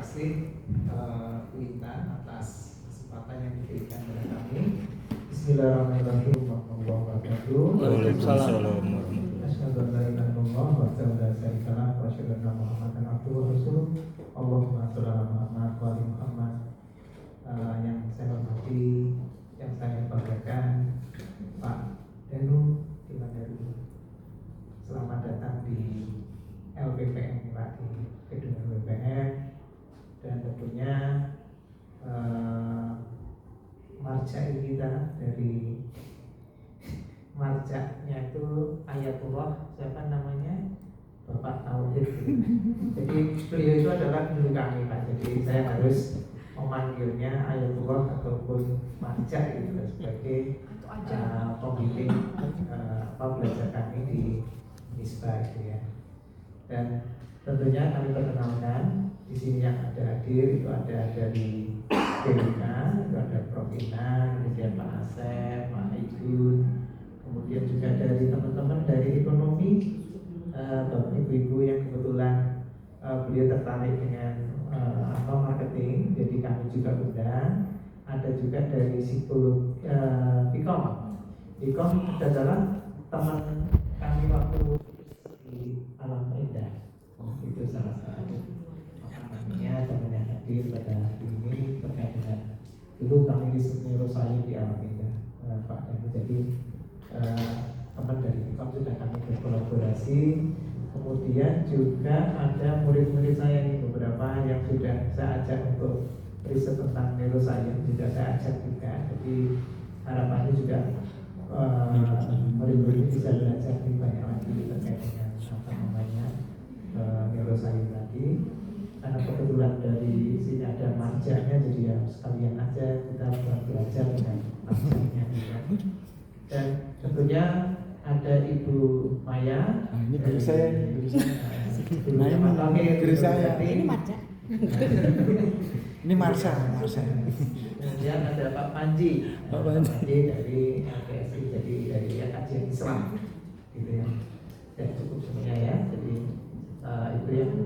kasih Bu Intan atas kesempatan yang diberikan kepada kami. Bismillahirrahmanirrahim. Waalaikumsalam. Asyhadu an la ilaha illallah wa asyhadu anna Muhammadan abduhu wa rasuluh. Allahumma shalli ala Muhammad wa ali Muhammad. Yang saya hormati, yang saya banggakan, Pak Danu Dimandari. Selamat datang di LPPM Pak, di gedung LPPM, dan tentunya marjai kita dari marjaknya itu Ayatullah siapa namanya, Bapak Tauhid. Jadi beliau itu adalah guru kami Pak, jadi saya harus memanggilnya Ayatullah ataupun marjak gitu sebagai pembimbing belajar kami di Misbah gitu ya. Dan tentunya kami perkenalkan di sini yang ada hadir itu ada dari BWK, itu ada Prof. Ina, kemudian Pak Asep, Pak Idun, kemudian juga dari teman-teman dari ekonomi, Bapak Ibu-ibu yang kebetulan beliau tertarik dengan marketing, jadi kami juga undang. Ada juga dari psikolog Vkom. Vkom adalah teman kami waktu di Alam Indah. Itu salah satu namanya teman yang hadir pada hari ini terkait dengan dulu kami di Neuroscience di Alam Indah, Pak. Dan jadi teman dari Vkom sudah kami berkolaborasi. Kemudian juga ada murid-murid saya ini beberapa yang sudah saya ajak untuk riset tentang neuroscience, juga saya ajak juga. Jadi harapannya juga murid-murid bisa belajar lebih banyak lagi terkait dengan apa namanya neuroscience lagi. Karena kebetulan dari sini ada marjaknya, jadi ya sekalian aja kita belajar dengan marjaknya juga. Dan tentunya ada Ibu Maya. Ini guru saya. Guru saya. Ini Marja. Ini Marsha. Kemudian ada Pak Panji. Pak Panji dari LPSI, jadi dari kajian Islam, gitu ya. Dan cukup semuanya ya. Jadi itu yang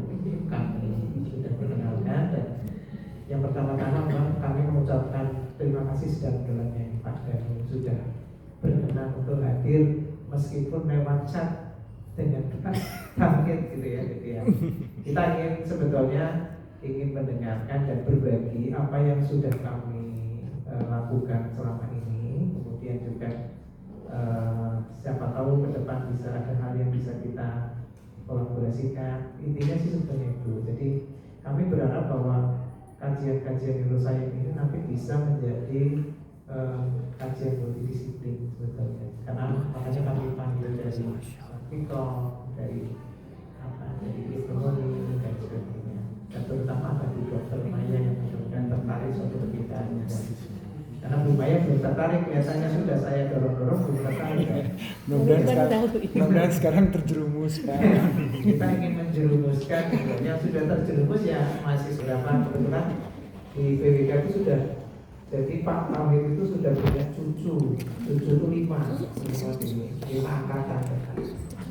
kami sudah perkenalkan. Dan yang pertama-tama kami mengucapkan terima kasih sedalam-dalamnya Pak Danu sudah berkenan untuk hadir meskipun lewat chat dengan target gitu ya. Kita ingin sebetulnya mendengarkan dan berbagi apa yang sudah kami lakukan selama ini. Kemudian juga siapa tahu ke depan bisa ada hal yang bisa kita kolaborasikan. Intinya sih sebenarnya itu. Jadi kami berharap bahwa kajian-kajian neuroscience ini nanti bisa menjadi kajian multidisiplin sebetulnya. Karena makanya kami panggil dari Vkom, dari ekonomi dan sebagainya. Dan terutama bagi Dokter Maya yang mudah-mudahan tertarik suatu ketika. Karena Bu Maya belum tertarik, biasanya sudah saya dorong-dorong belum tertarik. Mudah-mudahan sekarang terjerumus Pak. Kita ingin menjerumuskan, yang sudah terjerumus ya masih berapa kebetulan di BWK itu sudah. Jadi Pak Tauhid itu sudah punya cucu itu 5 angkatan.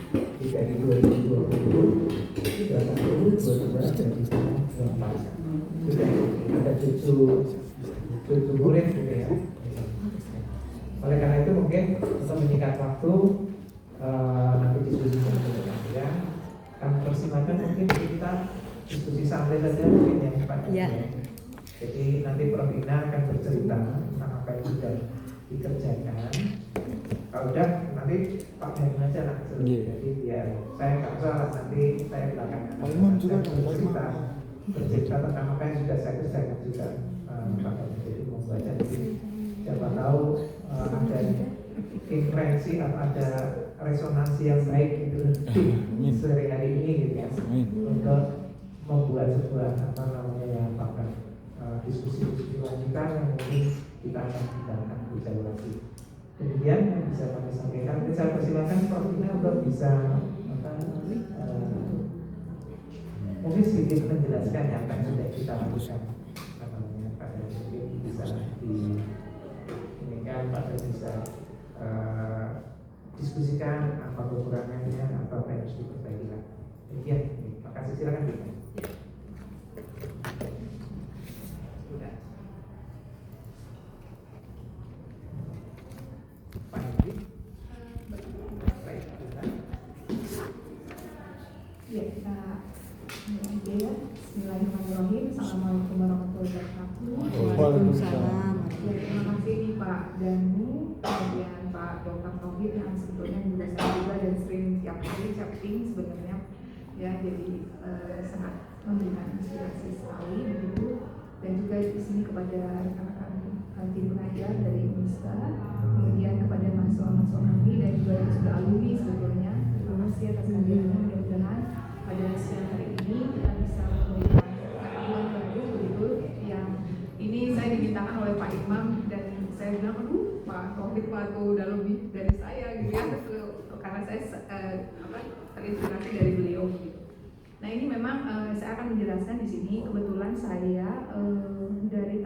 Jadi dari 2020, 2021, 2022, 2024 sudah ada cucu murid gitu ya. Oleh karena itu mungkin untuk menyingkat waktu nanti diskusi ya. Kami persilakan mungkin kita diskusi santai saja mungkin yang Pak. Ya. Jadi nanti Prof. Ina akan bercerita tentang apa yang sudah dikerjakan. Kalau udah nanti Pak Danu aja langsung. Jadi biar saya nggak usah nanti saya belakangan. Pak Imam juga bercerita tentang apa yang sudah saya kerjakan juga. Pak Danu jadi membaca. Jadi siapa tahu ada influensi atau ada resonansi yang baik gitu sehari-hari ini gitu ya, untuk membuat sebuah apa namanya yang bakal diskusi-diskusi lanjutan yang mungkin kita akan tinggalkan lebih jauh lagi. Kemudian yang bisa kami sampaikan, saya persilakan Prof. Ina untuk bisa mungkin sedikit menjelaskan apa yang sudah kita lakukan. Pada mungkin bisa ini kan pada bisa diskusikan apa kekurangannya, apa yang harus diperbaiki. Demikian, terima kasih, silakan. Ya, kita mulai aja ya. Bismillahirrahmanirrahim. Assalamualaikum warahmatullahi wabarakatuh. Waalaikumsalam. Ya, terima kasih nih Pak Danu, kemudian Pak Dr. Tauhid yang sebetulnya juga saya juga dan sering tiap hari chatting sebenarnya ya, jadi sangat memberikan inspirasi sekali begitu, dan juga di sini kepada rekan-rekan tim pengajar dari Unista, kemudian kepada mahasiswa-mahasiswa kami dan juga yang sudah alumni sebetulnya. Terima kasih atas kehadirannya. Mudah-mudahan pada siang hari ini kita bisa memberikan pengetahuan baru begitu, yang ini saya dimintakan oleh Pak Imam dan saya bilang, aduh Pak Taufik waktu udah lebih dari saya gitu ya, karena saya terinspirasi dari beliau gitu. Nah ini memang saya akan menjelaskan di sini. Kebetulan saya dari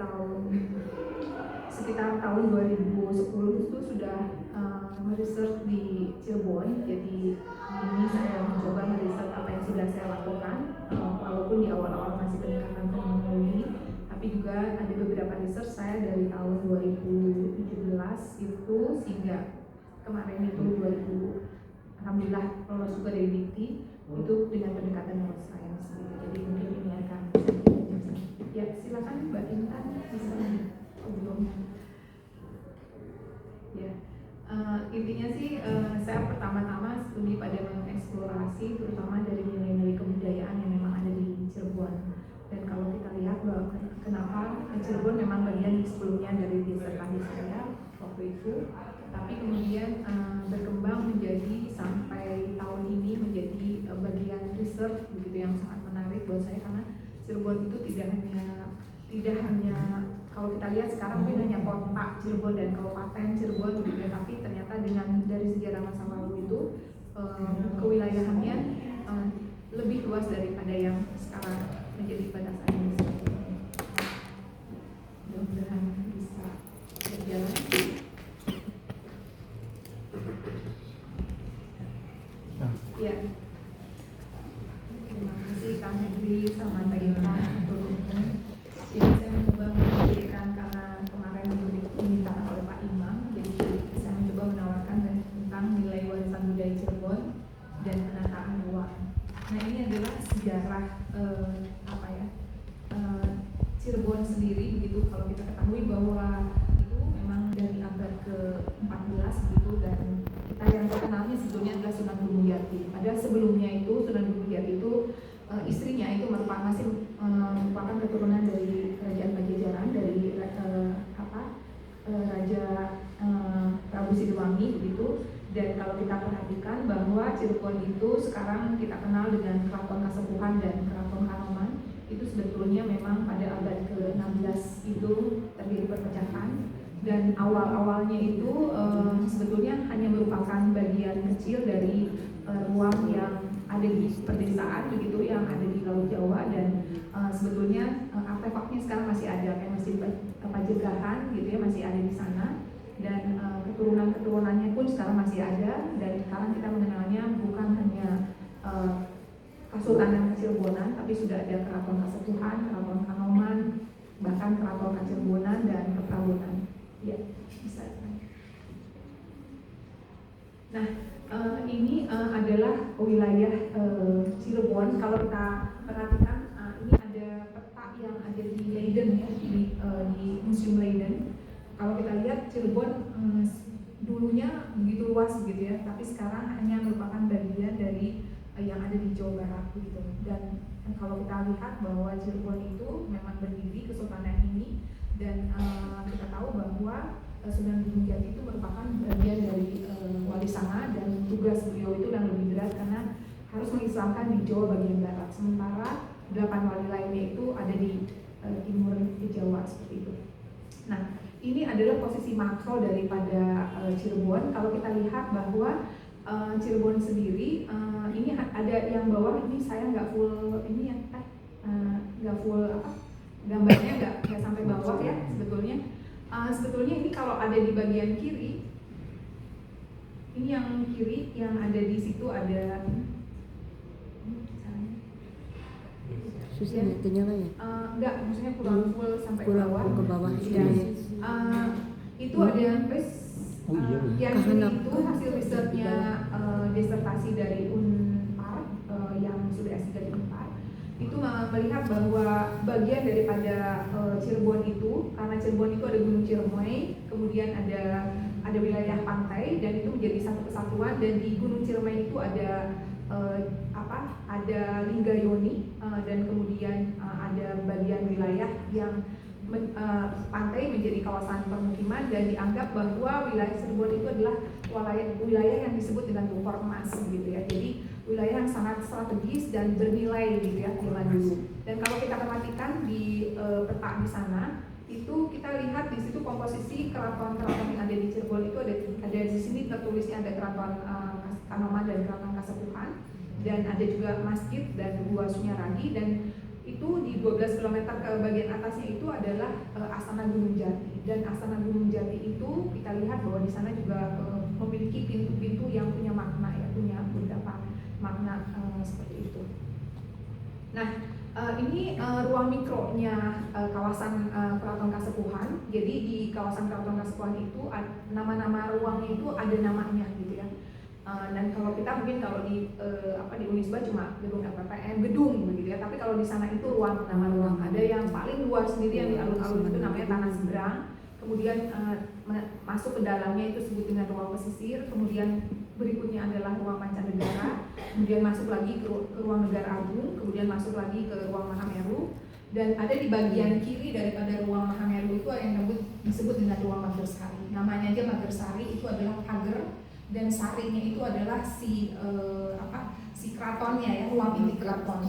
sekitar tahun 2010 itu sudah research di Cirebon. Jadi ini saya mencoba meresearch apa yang sudah saya lakukan, walaupun di awal-awal masih pendekatan fenomenologi, tapi juga ada beberapa research saya dari tahun 2017 itu sehingga kemarin itu 2000, alhamdulillah lolos juga dari Dikti itu dengan pendekatan neuroscience gitu. Jadi mungkin ini akan ya, silakan Mbak Intan bisa sebelumnya. Ya, intinya sih saya pertama-tama lebih pada mengeksplorasi terutama dari nilai-nilai kebudayaan yang memang ada di Cirebon. Dan kalau kita lihat bahwa kenapa Cirebon memang bagian sebelumnya dari disertasi saya waktu itu, tapi kemudian berkembang menjadi sampai tahun ini menjadi bagian research begitu yang sangat menarik buat saya, karena Cirebon itu tidak hanya kalau kita lihat sekarang itu hanya kota Cirebon dan kabupaten Cirebon begitu ya, tapi ternyata dengan dari sejarah masa lalu itu kewilayahannya lebih luas daripada yang sekarang menjadi batasannya seperti ini. Mudah-mudahan bisa berjalan. Ya, terima kasih Kang Henry sama Mbak Ira untuk jadi saya mencoba memberikan, karena kemarin dimintakan oleh Pak Imam, jadi saya mencoba menawarkan tentang nilai warisan budaya Cirebon dan penataan ruang. Nah ini adalah sejarah Cirebon sendiri begitu. Kalau kita ketahui bahwa itu memang dari abad ke-14 begitu, dan kita yang terkenalnya sebetulnya adalah Sunan Gunung Jati. Padahal sebelumnya itu Sunan Gunung Jati itu istrinya itu merupakan keturunan dari Kerajaan Pajajaran, dari Raja Prabu Siliwangi begitu. Dan kalau kita perhatikan bahwa Cirebon itu sekarang kita kenal dengan Keraton Kasepuhan dan Keraton Kanoman, itu sebetulnya memang pada abad ke-16 itu terjadi perpecahan, dan awal-awalnya itu sebetulnya hanya merupakan bagian kecil dari ruang yang ada di pedesaan begitu, yang ada di Laut Jawa, dan sebetulnya artefaknya sekarang masih ada, kayak Masjid Pajajaran gitu ya, masih ada di sana, dan keturunan-keturunannya pun sekarang masih ada. Dan sekarang kita mengenalnya bukan hanya Kesultanan Kacirebonan, tapi sudah ada Keraton Kasepuhan, Keraton Kanoman, bahkan Keraton Kacirebonan dan Keprabunan. Ya, bisa. Nah, ini adalah wilayah Cirebon. Kalau kita perhatikan, ini ada peta yang ada di Leiden ya, di Museum Leiden. Kalau kita lihat Cirebon dulunya begitu luas gitu ya, tapi sekarang hanya merupakan bagian dari yang ada di Jawa Barat gitu. Dan kalau kita lihat bahwa Cirebon itu memang berdiri kesultanan ini, dan kita tahu bahwa Sunan Gunung Jati itu merupakan bagian dari Wali Sanga, dan tugas beliau itu yang lebih berat karena harus mengislamkan di Jawa bagian barat, sementara 8 wali lainnya itu ada di timur Jawa seperti itu. Nah, ini adalah posisi makro daripada Cirebon. Kalau kita lihat bahwa Cirebon sendiri ini ada yang bawah ini, saya nggak full ini ya, nggak full gambarnya nggak sampai bawah ya sebetulnya. Sebetulnya ini kalau ada di bagian kiri, ini yang kiri yang ada di situ ada susah ya, kenyala ya? Enggak, maksudnya kurang full sampai ke bawah. Ke bawah Ya. Itu ada yang yang ini itu hasil risetnya disertasi dari Unpar yang melihat bahwa bagian daripada Cirebon itu, karena Cirebon itu ada Gunung Ciremai, kemudian ada wilayah pantai, dan itu menjadi satu kesatuan. Dan di Gunung Ciremai itu ada ada Linggayoni, dan kemudian ada bagian wilayah yang pantai menjadi kawasan permukiman, dan dianggap bahwa wilayah Cirebon itu adalah wilayah yang disebut dengan Bokor Emas gitu ya. Jadi wilayah yang sangat strategis dan bernilai gitu ya zaman dulu. Dan kalau kita perhatikan di peta di sana, itu kita lihat di situ komposisi keraton-keraton yang ada di Cirebon itu ada di sini tertulisnya ada keraton Kanoman dan keraton Kasepuhan, dan ada juga masjid dan gua Sunyaragi, dan itu di 12 km ke bagian atasnya itu adalah Astana Gunung Jati. Dan Astana Gunung Jati itu kita lihat bahwa di sana juga memiliki pintu-pintu yang punya makna ya, punya beberapa makna seperti itu. Nah, ini ruang mikronya kawasan Keraton Kasepuhan. Jadi di kawasan Keraton Kasepuhan itu nama-nama ruangnya itu ada namanya gitu ya. Dan kalau kita mungkin kalau di Unisba cuma gedung LPPN, gedung begitu ya. Tapi kalau di sana itu ruang, nama ruang. Ada yang paling luar sendiri yang di alun-alun itu namanya Tanah Seberang. Kemudian masuk ke dalamnya itu disebut dengan ruang pesisir. Kemudian berikutnya adalah ruang mancanegara. Kemudian masuk lagi ke ruang negara agung. Kemudian masuk lagi ke ruang Mahameru. Dan ada di bagian kiri daripada ruang Mahameru itu yang disebut dengan ruang Magersari. Namanya aja Magersari, itu adalah pagar, dan sarinya itu adalah si keratonnya ya, ruang inti keraton.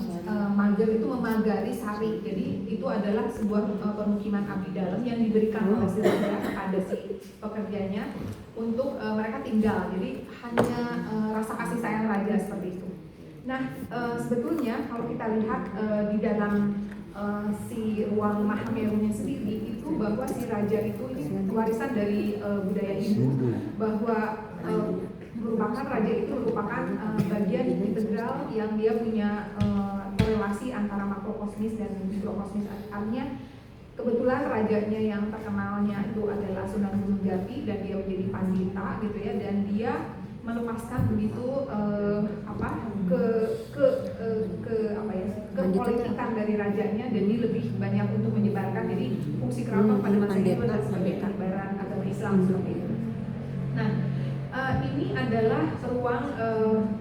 Mager itu memagari sari. Jadi itu adalah sebuah permukiman abdi dalam yang diberikan oleh si raja kepada si pekerjanya untuk mereka tinggal. Jadi hanya rasa kasih sayang raja seperti itu. Nah, sebetulnya kalau kita lihat di dalam si ruang Mahamerunya sendiri itu bahwa si raja itu ini warisan dari budaya Hindu, bahwa merupakan raja itu merupakan bagian integral yang dia punya korelasi antara makrokosmis dan mikrokosmis. Artinya kebetulan rajanya yang terkenalnya itu adalah Sunan Gunung Jati, dan dia menjadi pandita gitu ya, dan dia melepaskan begitu kepolitikan dari rajanya, dan dia lebih banyak untuk menyebarkan. Jadi fungsi keraton pada masa itu adalah sebagai penyebaran agama Islam seperti itu. Nah, ini adalah ruang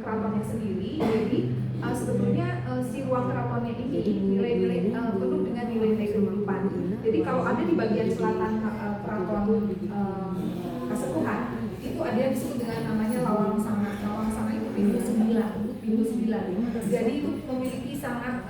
keratonnya sendiri. Jadi sebetulnya si ruang keratonnya ini nilai-nilai penuh dengan nilai-nilai kehidupan. Jadi kalau ada di bagian selatan keraton Kasepuhan, itu ada yang disebut dengan namanya Lawang Sanga. Lawang Sanga itu pintu 9. Jadi itu memiliki sangat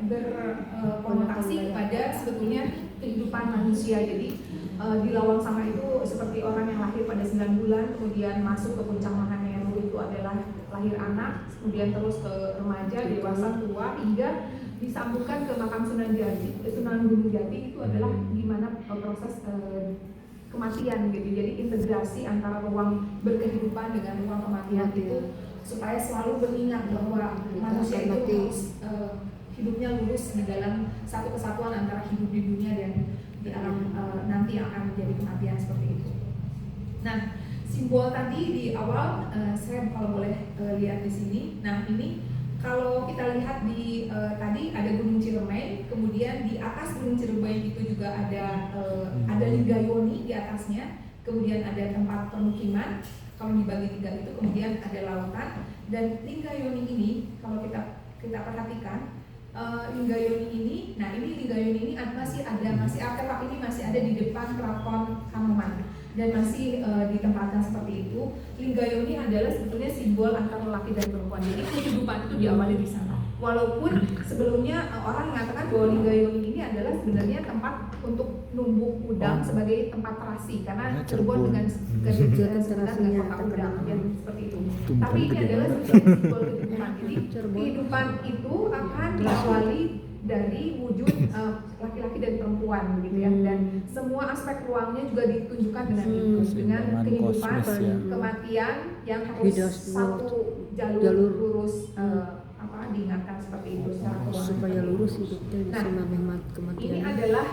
berkonotasi kepada sebetulnya kehidupan manusia. Jadi di Lawang Sanga itu seperti orang yang lahir pada 9 bulan, kemudian masuk ke puncak Mahameru itu adalah lahir anak, kemudian terus ke remaja, dewasa, tua, hingga disambungkan ke makam Sunan Gunung Jati. Itu adalah gimana proses kematian gitu. Jadi integrasi antara ruang berkehidupan dengan ruang kematian itu supaya selalu mengingat bahwa manusia itu harus hidupnya lurus di dalam satu kesatuan antara hidup di dunia dan di alam nanti yang akan menjadi kematian seperti itu. Nah, simbol tadi di awal saya kalau boleh lihat di sini. Nah, ini kalau kita lihat di tadi ada Gunung Ciremai, kemudian di atas Gunung Ciremai itu juga ada Linggayoni di atasnya, kemudian ada tempat permukiman. Kalau dibagi 3 itu, kemudian ada lautan. Dan Linggayoni ini kalau kita perhatikan, Linggayoni ini, nah ini Linggayoni ini masih artefak ini masih ada di depan keraton Kanoman dan masih ditempatkan seperti itu. Linggayoni adalah sebetulnya simbol antara laki dan perempuan. Jadi kehidupan itu diawali di sana. Walaupun sebelumnya orang mengatakan bahwa Linggayoni ini adalah sebenarnya tempat untuk numbuk udang sebagai tempat terasi, karena Cirebon dengan kota udang dan seperti itu. Tapi ini adalah simbol kehidupan. Jadi kehidupan itu akan diawali dari wujud laki-laki dan perempuan gitu ya, dan semua aspek ruangnya juga ditunjukkan dengan itu, dengan kehidupan, kematian yang harus satu jalur lurus, diingatkan seperti itu secara keuangan. Supaya lurus hidupnya bisa memang kematian. Ini adalah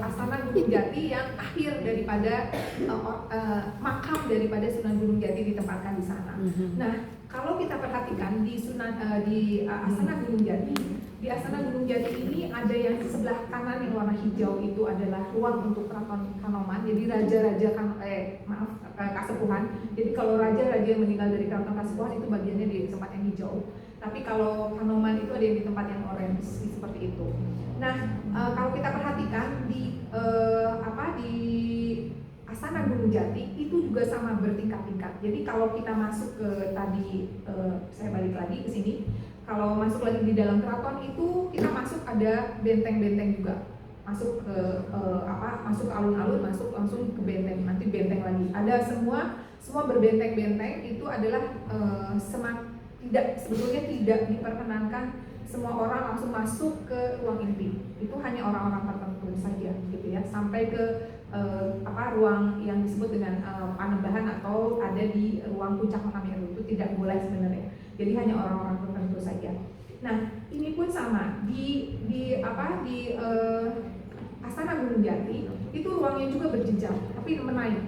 Astana Gunung Jati yang akhir daripada makam daripada Sunan Gunung Jati ditempatkan di sana. Nah, kalau kita perhatikan di Astana Gunung Jati, di Astana Gunung Jati ini ada yang di sebelah kanan yang warna hijau itu adalah ruang untuk keraton Kanoman. Jadi raja-raja Kasepuhan. Jadi kalau raja-raja yang meninggal dari keraton Kasepuhan itu bagiannya di tempat yang hijau. Tapi kalau Kanoman itu ada yang di tempat yang orange seperti itu. Nah, kalau kita perhatikan di di Astana Gunung Jati itu juga sama bertingkat-tingkat. Jadi kalau kita masuk ke tadi, saya balik lagi ke sini. Kalau masuk lagi di dalam keraton itu kita masuk ada benteng-benteng juga. Masuk ke masuk ke alun-alun, masuk langsung ke benteng, nanti benteng lagi. Ada semua berbenteng-benteng itu adalah sebetulnya tidak diperkenankan semua orang langsung masuk ke ruang inti. Itu hanya orang-orang tertentu saja gitu ya. Sampai ke ruang yang disebut dengan Panembahan atau ada di ruang puncak Makameru itu tidak boleh sebenarnya. Jadi hanya orang-orang tertentu saja. Nah, ini pun sama di Astana Gunung Jati itu ruangnya juga berjenjang, tapi menaik.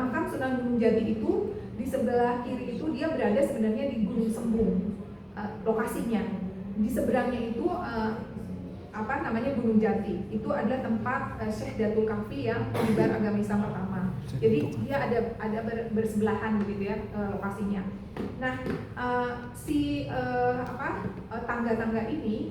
Makam Sunan Gunung Jati itu di sebelah kiri itu dia berada sebenarnya di Gunung Sembung, lokasinya. Di seberangnya itu Gunung Jati. Itu adalah tempat Syekh Datul Kahfi yang penyebar agama Islam pertama. Jadi dia ada bersebelahan begitu ya lokasinya. Nah, tangga-tangga ini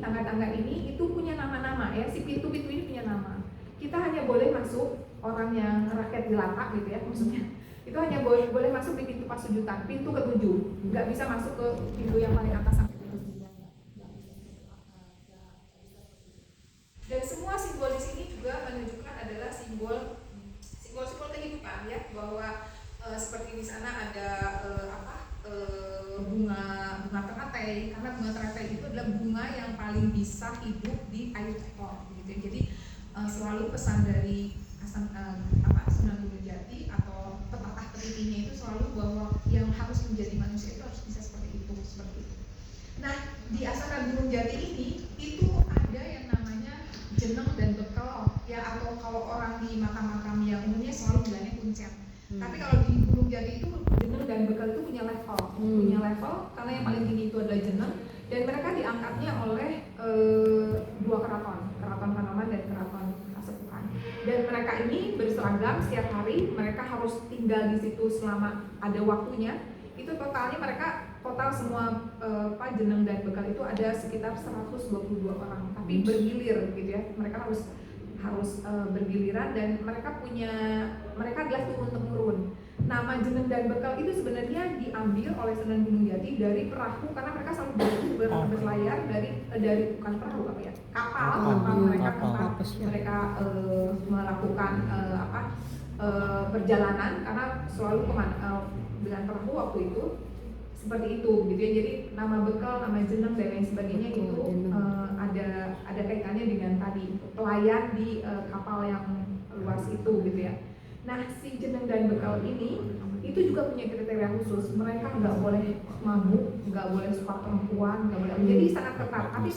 itu punya nama-nama ya. Si pintu-pintu ini punya nama. Kita hanya boleh masuk orang yang rakyat jelata gitu ya maksudnya. Itu hanya boleh masuk di pintu Pasujutan, pintu ke-7. Nggak bisa masuk ke pintu yang paling atas sampai ke 7. Dan semua simbol di sini juga menunjukkan adalah simbol kehidupan ya, bahwa seperti di sana ada bunga teratai, karena bunga teratai itu adalah bunga yang paling bisa hidup di air tekon gitu. Jadi selalu pesan dari Sunan Gunung Jati atau pepatah teritinya itu selalu bahwa yang harus menjadi manusia itu harus bisa seperti itu. Nah, di Astana Gunung Jati ini itu ada yang namanya jeneng dan bekel ya, atau kalau orang di makam-makam yang umumnya selalu bilangnya kuncen. Tapi kalau di Gunung Jati itu jeneng dan bekel itu punya level karena yang paling tinggi itu adalah jeneng, dan mereka diangkatnya oleh dua keraton Kanoman dan keraton Kasepuhan. Dan mereka ini berseragam setiap hari, mereka harus tinggal di situ selama ada waktunya. Itu totalnya mereka semua jeneng dan bekal itu ada sekitar 122 orang, tapi bergilir gitu ya. Mereka harus bergiliran, dan mereka adalah turun-temurun. Nama jeneng dan bekal itu sebenarnya diambil oleh Sunan Gunung Jati dari perahu, karena mereka selalu berlayar dari bukan perahu kapal mereka melakukan perjalanan, karena selalu dengan perahu waktu itu seperti itu gitu ya. Jadi nama bekal, nama jeneng dan lain sebagainya itu ada kaitannya dengan tadi pelayan di kapal yang luas itu gitu ya. Nah, si jeneng dan bekal ini itu juga punya kriteria khusus. Mereka nggak boleh mabuk, nggak boleh suka perempuan, nggak boleh. Jadi sangat ketat. Tapi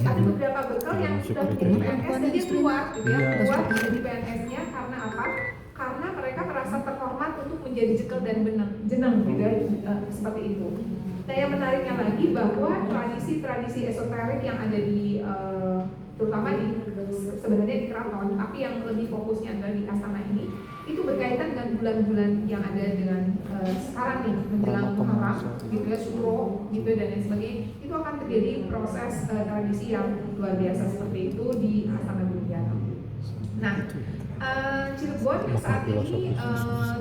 ada beberapa bekal yang sudah menjadi PNS dan dia keluar gitu ya, keluar dari PNS-nya karena apa? Karena mereka merasa terhormat untuk menjadi jekel dan jeneng gitu ya, seperti itu. Nah, yang menariknya lagi bahwa tradisi esoterik yang ada di terutama sebenarnya di keraton, tapi yang lebih fokusnya adalah di Astana ini, itu berkaitan dengan bulan-bulan yang ada dengan sekarang nih, menjelang Muharram gitu ya, Suro gitu dan lain sebagainya. Itu akan terjadi proses tradisi yang luar biasa seperti itu di Astana Gunung Jati. Nah, Cirebon saat ini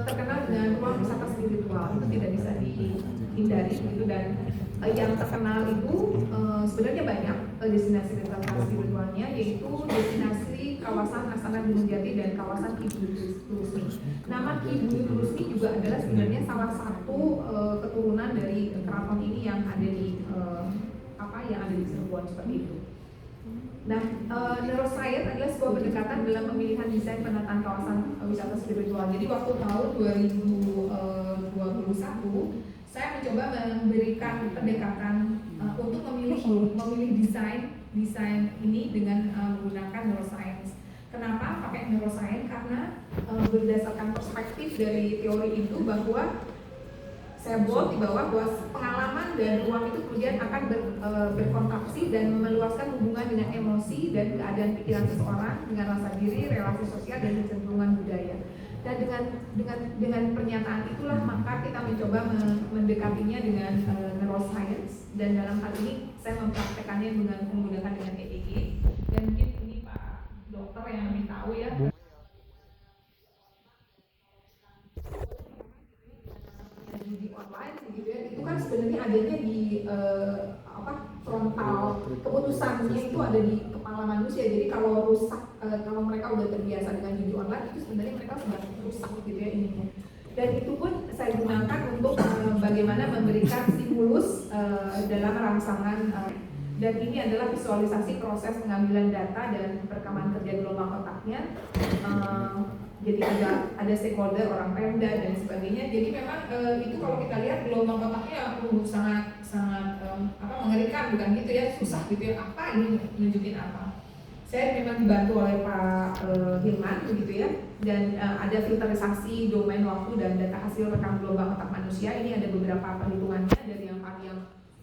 terkenal dengan ruang wisata spiritual, itu tidak bisa dihindari gitu, dan yang terkenal itu sebenarnya banyak destinasi wisata spiritualnya, yaitu destinasi kawasan Astana Gunung Jati dan kawasan Ki Buyut Rusmi. Nama Ki Buyut Rusmi juga adalah sebenarnya salah satu keturunan dari keraton ini yang ada di Cirebon seperti itu. Nah, neuroscience adalah sebuah pendekatan dalam pemilihan desain penataan kawasan wisata spiritual. Jadi waktu tahun 2021 saya mencoba memberikan pendekatan untuk memilih desain ini dengan menggunakan neuroscience. Kenapa pakai neuroscience? Karena berdasarkan perspektif dari teori itu bahwa saya buat di bawah bahwa pengalaman dan ruang itu kemudian akan berkontraksi dan meluaskan hubungan dengan emosi dan keadaan pikiran seseorang dengan rasa diri, relasi sosial dan kecenderungan budaya. Dan dengan pernyataan itulah maka kita mencoba mendekatinya dengan neuroscience, dan dalam hal ini saya mempraktekannya dengan menggunakan dengan EEG. Dan mungkin ini Pak Dokter yang lebih tahu ya. Di online gitu ya, itu kan sebenarnya adanya di frontal, keputusannya itu ada di kepala manusia. Jadi kalau rusak, kalau mereka udah terbiasa dengan judi online, itu sebenarnya mereka sudah rusak gitu ya ininya. Dan itu pun saya gunakan untuk bagaimana memberikan stimulus dalam rangsangan, dan ini adalah visualisasi proses pengambilan data dan perekaman kerja gelombang otaknya. Jadi ada stakeholder, orang Pemda dan sebagainya. Jadi memang itu kalau kita lihat gelombang otaknya sangat mengerikan, bukan gitu ya, susah gitu ya, apa ini nunjukin apa. Saya memang dibantu oleh Pak Hilman begitu ya, dan ada filterisasi domain waktu dan data hasil rekam gelombang otak manusia. Ini ada beberapa perhitungannya dari yang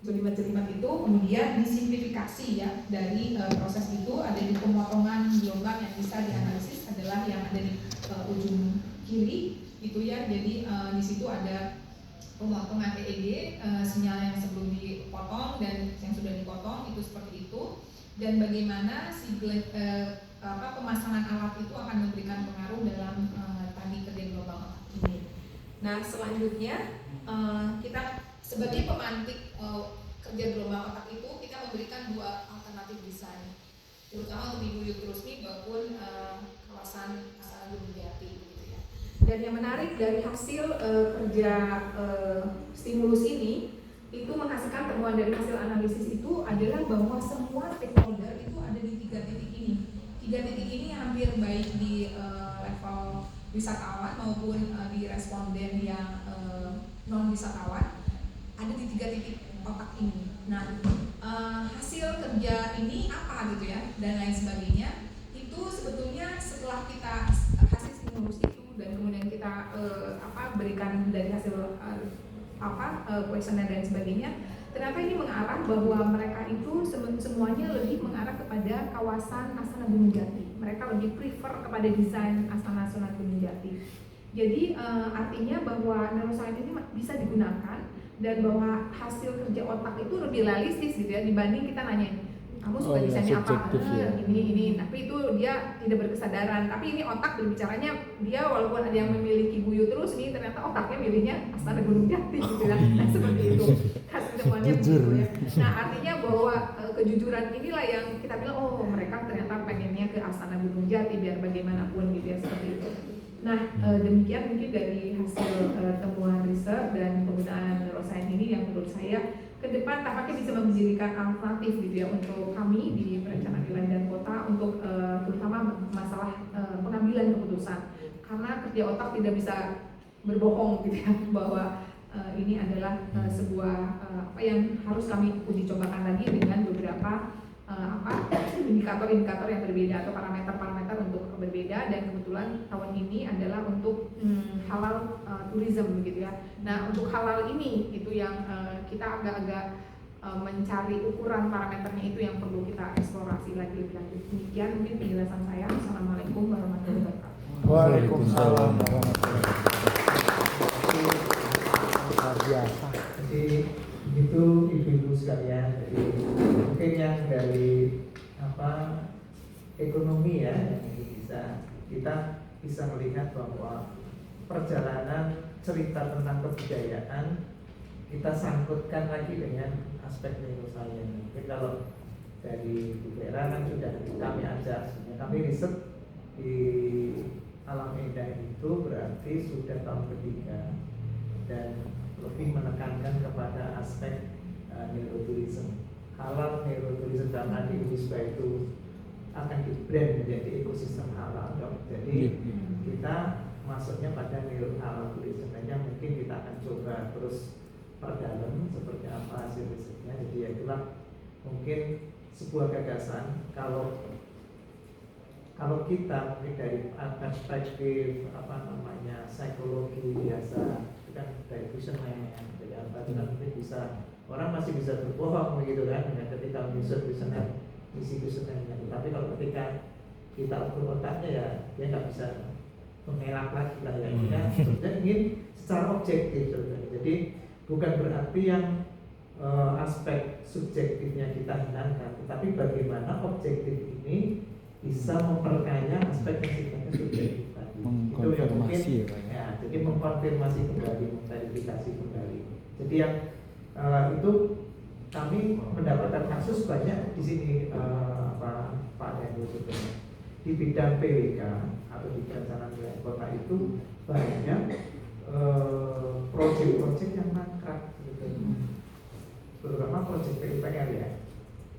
jelimet-jelimet itu, kemudian disimplifikasi ya dari proses itu. Ada di pemotongan gelombang yang bisa dianalisis adalah yang ada di ujung kiri itu ya. Jadi di situ ada pemotongan EEG, sinyal yang sebelum dipotong dan yang sudah dipotong itu seperti itu, dan bagaimana si pemasangan alat itu akan memberikan pengaruh dalam tadi kerja gelombang otak ini. Nah selanjutnya kita sebagai pemantik kerja gelombang otak itu, kita memberikan dua alternatif desain, terutama untuk Ibu Yuti Rusmi maupun kawasan Gunung Jati gitu ya. Dan yang menarik dari hasil kerja stimulus ini, itu menghasilkan temuan dari hasil analisis itu adalah bahwa semua stakeholder itu ada di 3 titik ini. 3 titik ini hampir baik di level wisatawan maupun di responden yang non wisatawan, ada di 3 titik otak ini. Nah, hasil kerja ini apa gitu ya, dan lain sebagainya, itu sebetulnya setelah kita hasil stimulus itu dan kemudian kita berikan dari hasil kuesioner dan sebagainya, ternyata ini mengarah bahwa mereka itu semuanya lebih mengarah kepada kawasan Astana Gunung Jati. Mereka lebih prefer kepada desain Astana Nasional Gunung Jati. Jadi artinya bahwa neuroscience ini bisa digunakan, dan bahwa hasil kerja otak itu lebih realistis gitu ya, dibanding kita nanyain kamu suka desainnya apa, ini, tapi itu dia tidak berkesadaran. Tapi ini otak berbicaranya, dia walaupun ada yang memiliki buyu terus, ini ternyata otaknya milihnya Astana Gunung Jati gitu ya. Nah seperti itu hasil temuannya begitu ya. Nah artinya bahwa kejujuran inilah yang kita bilang, oh mereka ternyata pengennya ke Astana Gunung Jati biar bagaimanapun gitu ya, seperti itu. Nah demikian mungkin dari hasil temuan riset dan penggunaan neuroscience ini yang menurut saya ke depan tampaknya bisa menjadikan alternatif gitu ya untuk kami di perencanaan wilayah dan kota untuk terutama masalah pengambilan keputusan, karena kerja otak tidak bisa berbohong gitu ya, bahwa ini adalah sebuah apa yang harus kami uji cobakan lagi dengan beberapa indikator-indikator yang berbeda atau parameter-parameter untuk berbeda. Dan kebetulan tahun ini adalah untuk halal tourism gitu ya. Nah untuk halal ini itu yang kita agak-agak mencari ukuran parameternya, itu yang perlu kita eksplorasi lagi lebih lanjut. Demikian mungkin penjelasan saya. Assalamualaikum warahmatullahi wabarakatuh. Waalaikumsalam warahmatullahi wabarakatuh. Luar biasa. Jadi itu ibu-ibu sekalian, jadi mungkin yang dari ekonomi ya, yang ini kita bisa melihat bahwa perjalanan cerita tentang kebudayaan kita sangkutkan lagi dengan aspek neuroscience. Mungkin kalau dari Bu Vera kan sudah kami ajak, kami riset di Alam Indah itu berarti sudah tahun ketiga dan lebih menekankan kepada aspek neurotourism. Halal neurotourism dalam arti Unisba itu akan di-brand menjadi ekosistem halal dong. Jadi kita masuknya pada halal tourism aja, mungkin kita akan coba terus perdalam seperti apa hasil risetnya. Jadi ya itulah mungkin sebuah gagasan kalau kita mungkin dari perspektif psikologi biasa, itu kan dari visioner, jadi apa kita mungkin bisa orang masih bisa berbohong begitu kan, ya, ketika menyusun kuesioner, isi kuesionernya. Tapi kalau ketika kita ukur otaknya ya dia nggak bisa mengelak lagi lah ya. Kita ingin secara objektif sebenarnya. Jadi bukan berarti yang aspek subjektifnya kita hilangkan, tetapi bagaimana objektif ini bisa memperkaya aspek yang sifatnya subjektif tadi. Itu yang mungkin ya, jadi mengkonfirmasi kembali, memverifikasi kembali. Jadi yang itu kami mendapatkan kasus banyak di sini Pak Daniel sebenarnya di bidang PWK atau di perencanaan wilayah kota itu banyak proyek-proyek yang mangkrak gitu. Terutama proyek PUPR ya.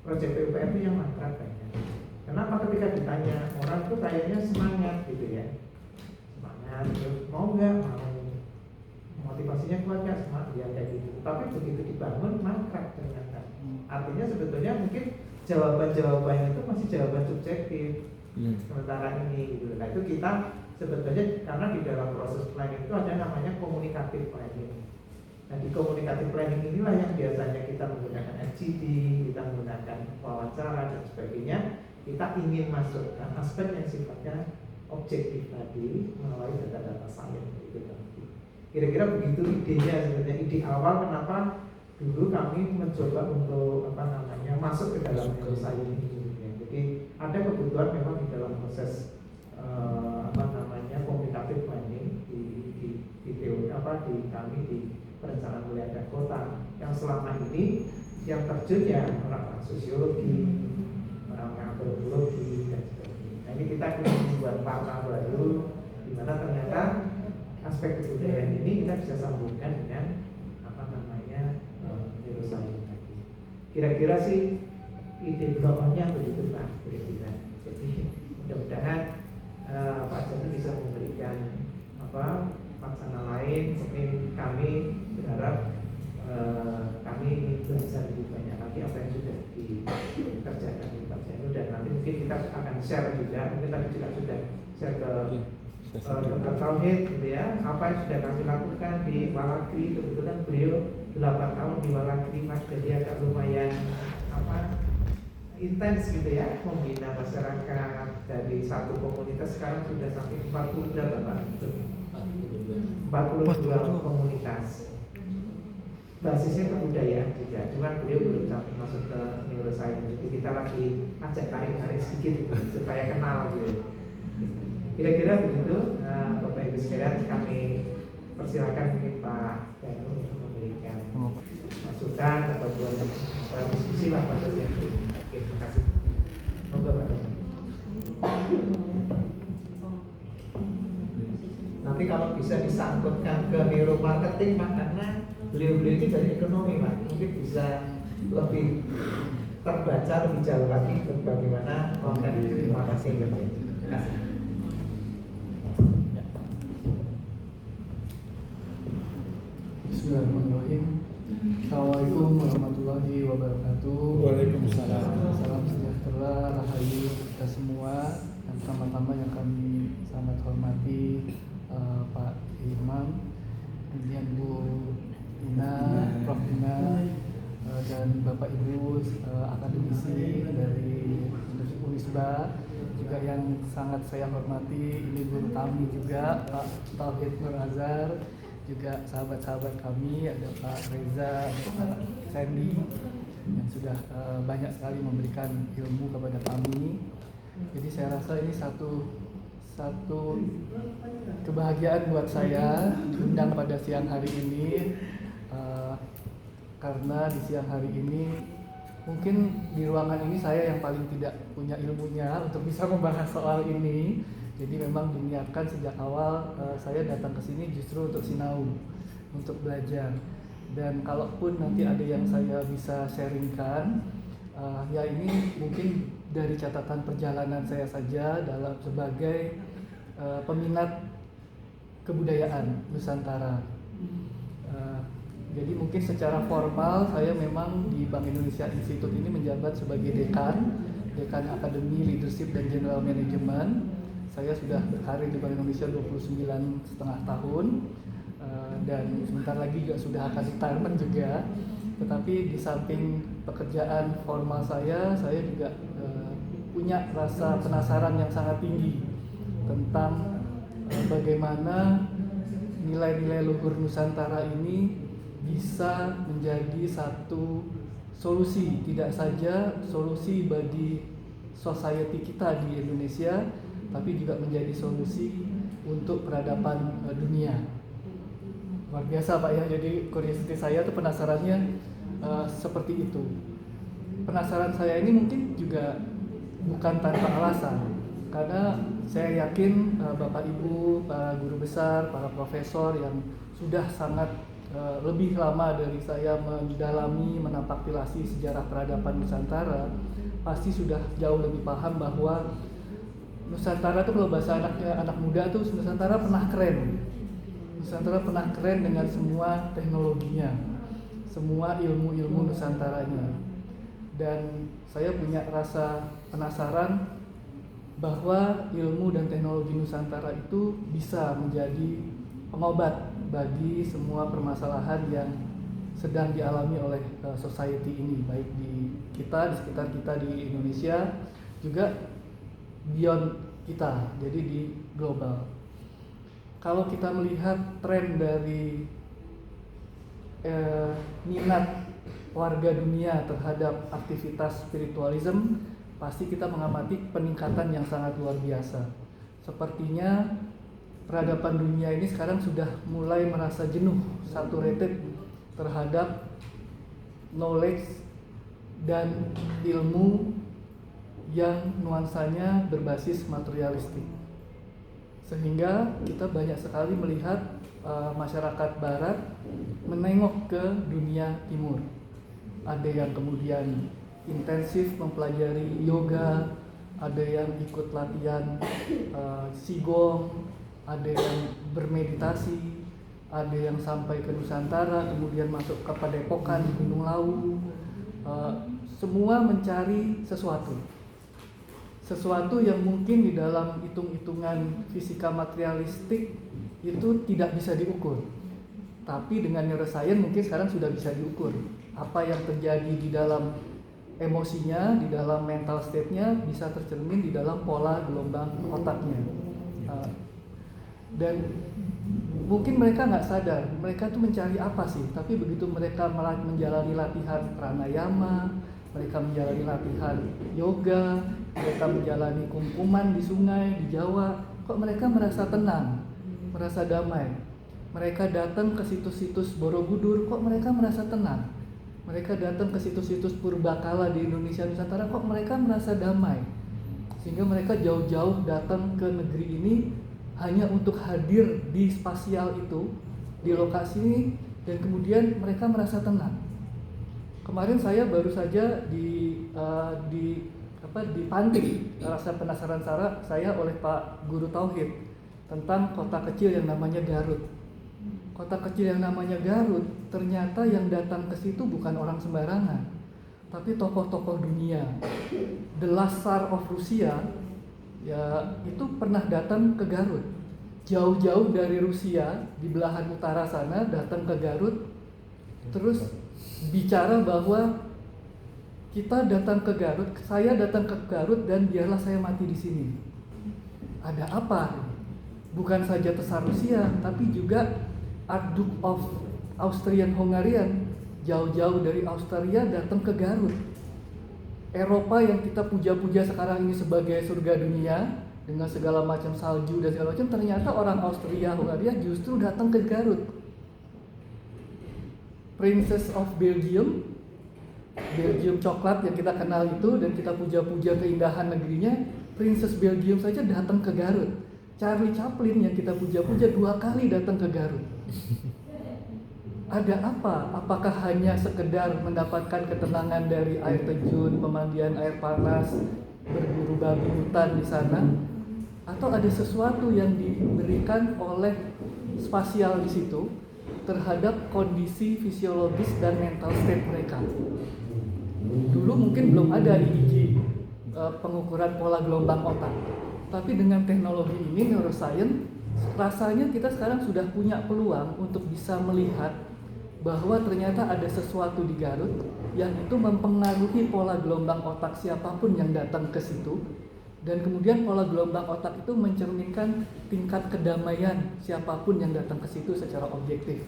Proyek PUPR itu yang mangkrak banyak. Kenapa ketika ditanya orang tuh kayaknya semangat gitu ya, semangat, mau nggak, mau, motivasinya kuat nggak, semangat ya kayak gitu. Tapi begitu dibangun mangkrak ternyata. Artinya sebetulnya mungkin jawaban-jawabannya itu masih jawaban subjektif. Sementara ini gitu. Nah itu kita sebetulnya karena di dalam proses planning itu ada namanya komunikatif planning. Nah di komunikatif planning inilah yang biasanya kita menggunakan FGD, kita menggunakan wawancara dan sebagainya. Kita ingin masukkan aspek yang sifatnya objektif tadi melalui data-data sains itu nanti. Kira-kira begitu idenya sebenarnya, ide awal kenapa dulu kami mencoba untuk masuk ke dalam neuroscience ini. Jadi ada kebutuhan memang di dalam proses komunikatif planning di teori di kami di perencanaan wilayah dan kota yang selama ini yang terjun ya orang sosiologi, orang antropologi dan sebagainya. Nah ini kita ingin membuat warna baru di mana ternyata aspek kebudayaan ini kita bisa sambungkan dengan neuroscience tadi. Kira-kira sih ide bloknya begitu Pak, kira-kira. Jadi mudah-mudahan Pak Jani bisa memberikan wacana lain. Mungkin kami berharap kami ingin belajar lebih banyak lagi apa yang sudah dikerjakan di Pak Jani, dan nanti mungkin kita akan share juga. Mungkin tadi juga sudah share ke Dr. Tauhid gitu ya, apa yang sudah kami lakukan di Walakri. Kebetulan beliau 8 tahun di Walakri Mas, jadi agak lumayan intens gitu ya, membina masyarakat dari satu komunitas sekarang sudah sampai 40 berapa Pak? 42 komunitas. Basisnya kebudayaan juga, cuman beliau belum sampai masuk ke neuroscience. Jadi kita lagi ajak tarik sedikit supaya kenal gitu. Kira-kira begitu, Bapak Ibu sekalian, kami persilakan mungkin Pak Danu untuk memberikan masukan atau buat diskusi lah pada yang ini. Oke, terima kasih. Monggo Pak Danu. Nanti kalau bisa disangkutkan ke neuromarketing Pak, karena beliau-beliau itu dari ekonomi Pak, mungkin bisa lebih terbaca lebih jauh lagi bagaimana konten marketing. Terima kasih. Bismillahirrahmanirrahim. Assalamualaikum warahmatullahi wabarakatuh. Waalaikumsalam. Salam sejahtera, rahayu kita semua. Dan pertama-tama yang kami sangat hormati Pak Imam, kemudian Bu Ina, Prof Ina, dan Bapak Ibu akademisi dari Unisba, juga yang sangat saya hormati ini guru kami juga Pak Tauhid Nur Azhar, juga sahabat-sahabat kami ada Pak Reza, ada Pak Sandy yang sudah banyak sekali memberikan ilmu kepada kami. Jadi saya rasa ini satu kebahagiaan buat saya diundang pada siang hari ini, karena di siang hari ini mungkin di ruangan ini saya yang paling tidak punya ilmunya untuk bisa membahas soal ini. Jadi memang diniatkan sejak awal saya datang ke sini justru untuk sinau, untuk belajar. Dan kalaupun nanti ada yang saya bisa sharingkan, ya ini mungkin dari catatan perjalanan saya saja dalam sebagai peminat kebudayaan Nusantara. Jadi mungkin secara formal saya memang di Bank Indonesia Institute ini menjabat sebagai dekan Akademi Leadership dan General Management. Saya sudah berkarir di Bank Indonesia 29,5 tahun, dan sebentar lagi juga sudah akan retirement juga. Tetapi di samping pekerjaan formal saya juga punya rasa penasaran yang sangat tinggi tentang bagaimana nilai-nilai luhur Nusantara ini bisa menjadi satu solusi, tidak saja solusi bagi society kita di Indonesia, tapi juga menjadi solusi untuk peradaban dunia. Luar biasa Pak ya, jadi curiosity saya tuh penasarannya seperti itu. Penasaran saya ini mungkin juga bukan tanpa alasan, karena saya yakin Bapak Ibu, para guru besar, para profesor yang sudah sangat lebih lama dari saya mendalami, menampaktilasi sejarah peradaban Nusantara, pasti sudah jauh lebih paham bahwa Nusantara itu kalau bahasa anak muda tuh Nusantara pernah keren. Nusantara pernah keren dengan semua teknologinya, semua ilmu-ilmu Nusantaranya. Dan saya punya rasa penasaran bahwa ilmu dan teknologi Nusantara itu bisa menjadi pengobat bagi semua permasalahan yang sedang dialami oleh society ini, baik di kita, di sekitar kita di Indonesia, juga beyond kita, jadi di global. Kalau kita melihat tren dari minat warga dunia terhadap aktivitas spiritualism, pasti kita mengamati peningkatan yang sangat luar biasa. Sepertinya peradaban dunia ini sekarang sudah mulai merasa jenuh, saturated terhadap knowledge dan ilmu yang nuansanya berbasis materialistik, sehingga kita banyak sekali melihat masyarakat barat menengok ke dunia timur. Ada yang kemudian intensif mempelajari yoga, ada yang ikut latihan qigong, ada yang bermeditasi, ada yang sampai ke Nusantara kemudian masuk ke Padepokan di Gunung Lawu. Semua mencari sesuatu yang mungkin di dalam hitung-hitungan fisika materialistik itu tidak bisa diukur, tapi dengan neuroscience mungkin sekarang sudah bisa diukur. Apa yang terjadi di dalam emosinya, di dalam mental state-nya bisa tercermin di dalam pola gelombang otaknya. Dan mungkin mereka nggak sadar mereka tuh mencari apa sih, tapi begitu mereka menjalani latihan pranayama, mereka menjalani latihan yoga, mereka menjalani kumkuman di sungai di Jawa, kok mereka merasa tenang, merasa damai. Mereka datang ke situs-situs Borobudur, kok mereka merasa tenang. Mereka datang ke situs-situs purbakala di Indonesia Nusantara, kok mereka merasa damai. Sehingga mereka jauh-jauh datang ke negeri ini hanya untuk hadir di spasial itu, di lokasi ini, dan kemudian mereka merasa tenang. Kemarin saya baru saja dipantik rasa penasaran saya oleh Pak Guru Tauhid tentang kota kecil yang namanya Garut. Kota kecil yang namanya Garut, ternyata yang datang ke situ bukan orang sembarangan, tapi tokoh-tokoh dunia. The Last Tsar of Rusia ya itu pernah datang ke Garut. Jauh-jauh dari Rusia di belahan utara sana datang ke Garut, terus bicara bahwa kita datang ke Garut, saya datang ke Garut dan biarlah saya mati di sini. Ada apa? Bukan saja Tsar Rusia, tapi juga Archduke of Austrian-Hungarian jauh-jauh dari Austria datang ke Garut. Eropa yang kita puja-puja sekarang ini sebagai surga dunia dengan segala macam salju dan segala macam, ternyata orang Austria-Hungaria justru datang ke Garut. Princess of Belgium coklat yang kita kenal itu dan kita puja-puja keindahan negerinya, Princess Belgium saja datang ke Garut. Charlie Chaplin yang kita puja-puja 2 kali datang ke Garut. Ada apa? Apakah hanya sekedar mendapatkan ketenangan dari air terjun, pemandian air panas, berburu babi hutan di sana? Atau ada sesuatu yang diberikan oleh spasial di situ terhadap kondisi fisiologis dan mental state mereka? Dulu mungkin belum ada EEG, pengukuran pola gelombang otak. Tapi dengan teknologi ini, neuroscience, rasanya kita sekarang sudah punya peluang untuk bisa melihat bahwa ternyata ada sesuatu di Garut yang itu mempengaruhi pola gelombang otak siapapun yang datang ke situ, dan kemudian pola gelombang otak itu mencerminkan tingkat kedamaian siapapun yang datang ke situ secara objektif,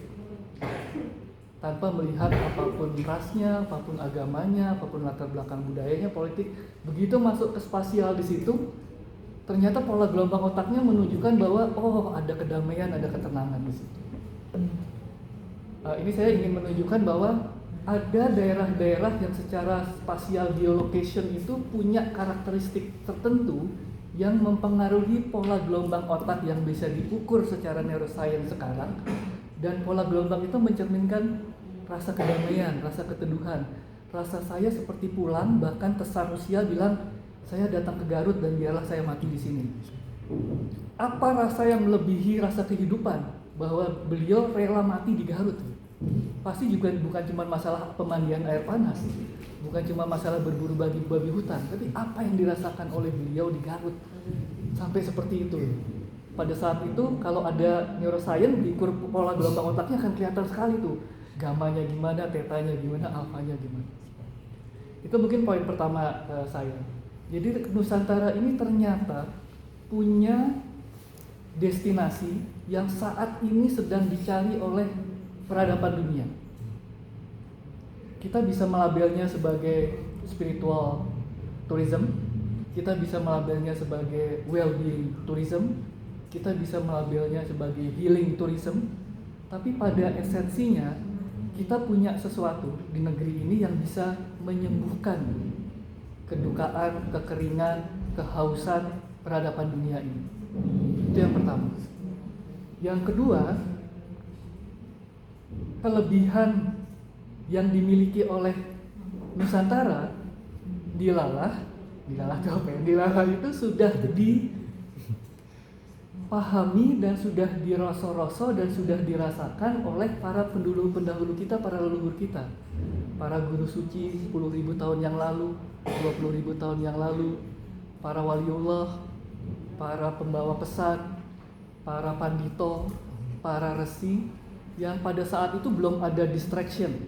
tanpa melihat apapun rasnya, apapun agamanya, apapun latar belakang budayanya, politik. Begitu masuk ke spasial di situ, ternyata pola gelombang otaknya menunjukkan bahwa oh, ada kedamaian, ada ketenangan di situ. Ini saya ingin menunjukkan bahwa ada daerah-daerah yang secara spasial geolocation itu punya karakteristik tertentu yang mempengaruhi pola gelombang otak yang bisa diukur secara neuroscience sekarang, dan pola gelombang itu mencerminkan rasa kedamaian, rasa keteduhan, rasa saya seperti pulang. Bahkan Tsar Rusia bilang, saya datang ke Garut dan biarlah saya mati di sini. Apa rasa yang melebihi rasa kehidupan bahwa beliau rela mati di Garut? Pasti juga bukan cuma masalah pemandian air panas, bukan cuma masalah berburu babi hutan, tapi apa yang dirasakan oleh beliau di Garut sampai seperti itu. Pada saat itu kalau ada neuroscience diukur pola gelombang otaknya akan kelihatan sekali tuh, gamanya gimana, tetanya gimana, alfanya gimana. Itu mungkin poin pertama saya. Jadi Nusantara ini ternyata punya destinasi yang saat ini sedang dicari oleh peradaban dunia. Kita bisa melabelnya sebagai spiritual tourism, kita bisa melabelnya sebagai well-being tourism, kita bisa melabelnya sebagai healing tourism. Tapi pada esensinya kita punya sesuatu di negeri ini yang bisa menyembuhkan kedukaan, kekeringan, kehausan peradaban dunia ini. Itu yang pertama. Yang kedua, kelebihan yang dimiliki oleh Nusantara, dilalah itu apa ya? Dilalah itu sudah dipahami dan sudah dirasa-rasa dan sudah dirasakan oleh para pendahulu kita, para leluhur kita, para guru suci 10.000 tahun yang lalu, 20.000 tahun yang lalu, para waliullah, para pembawa pesan, para pandito, para resi, yang pada saat itu belum ada distraction,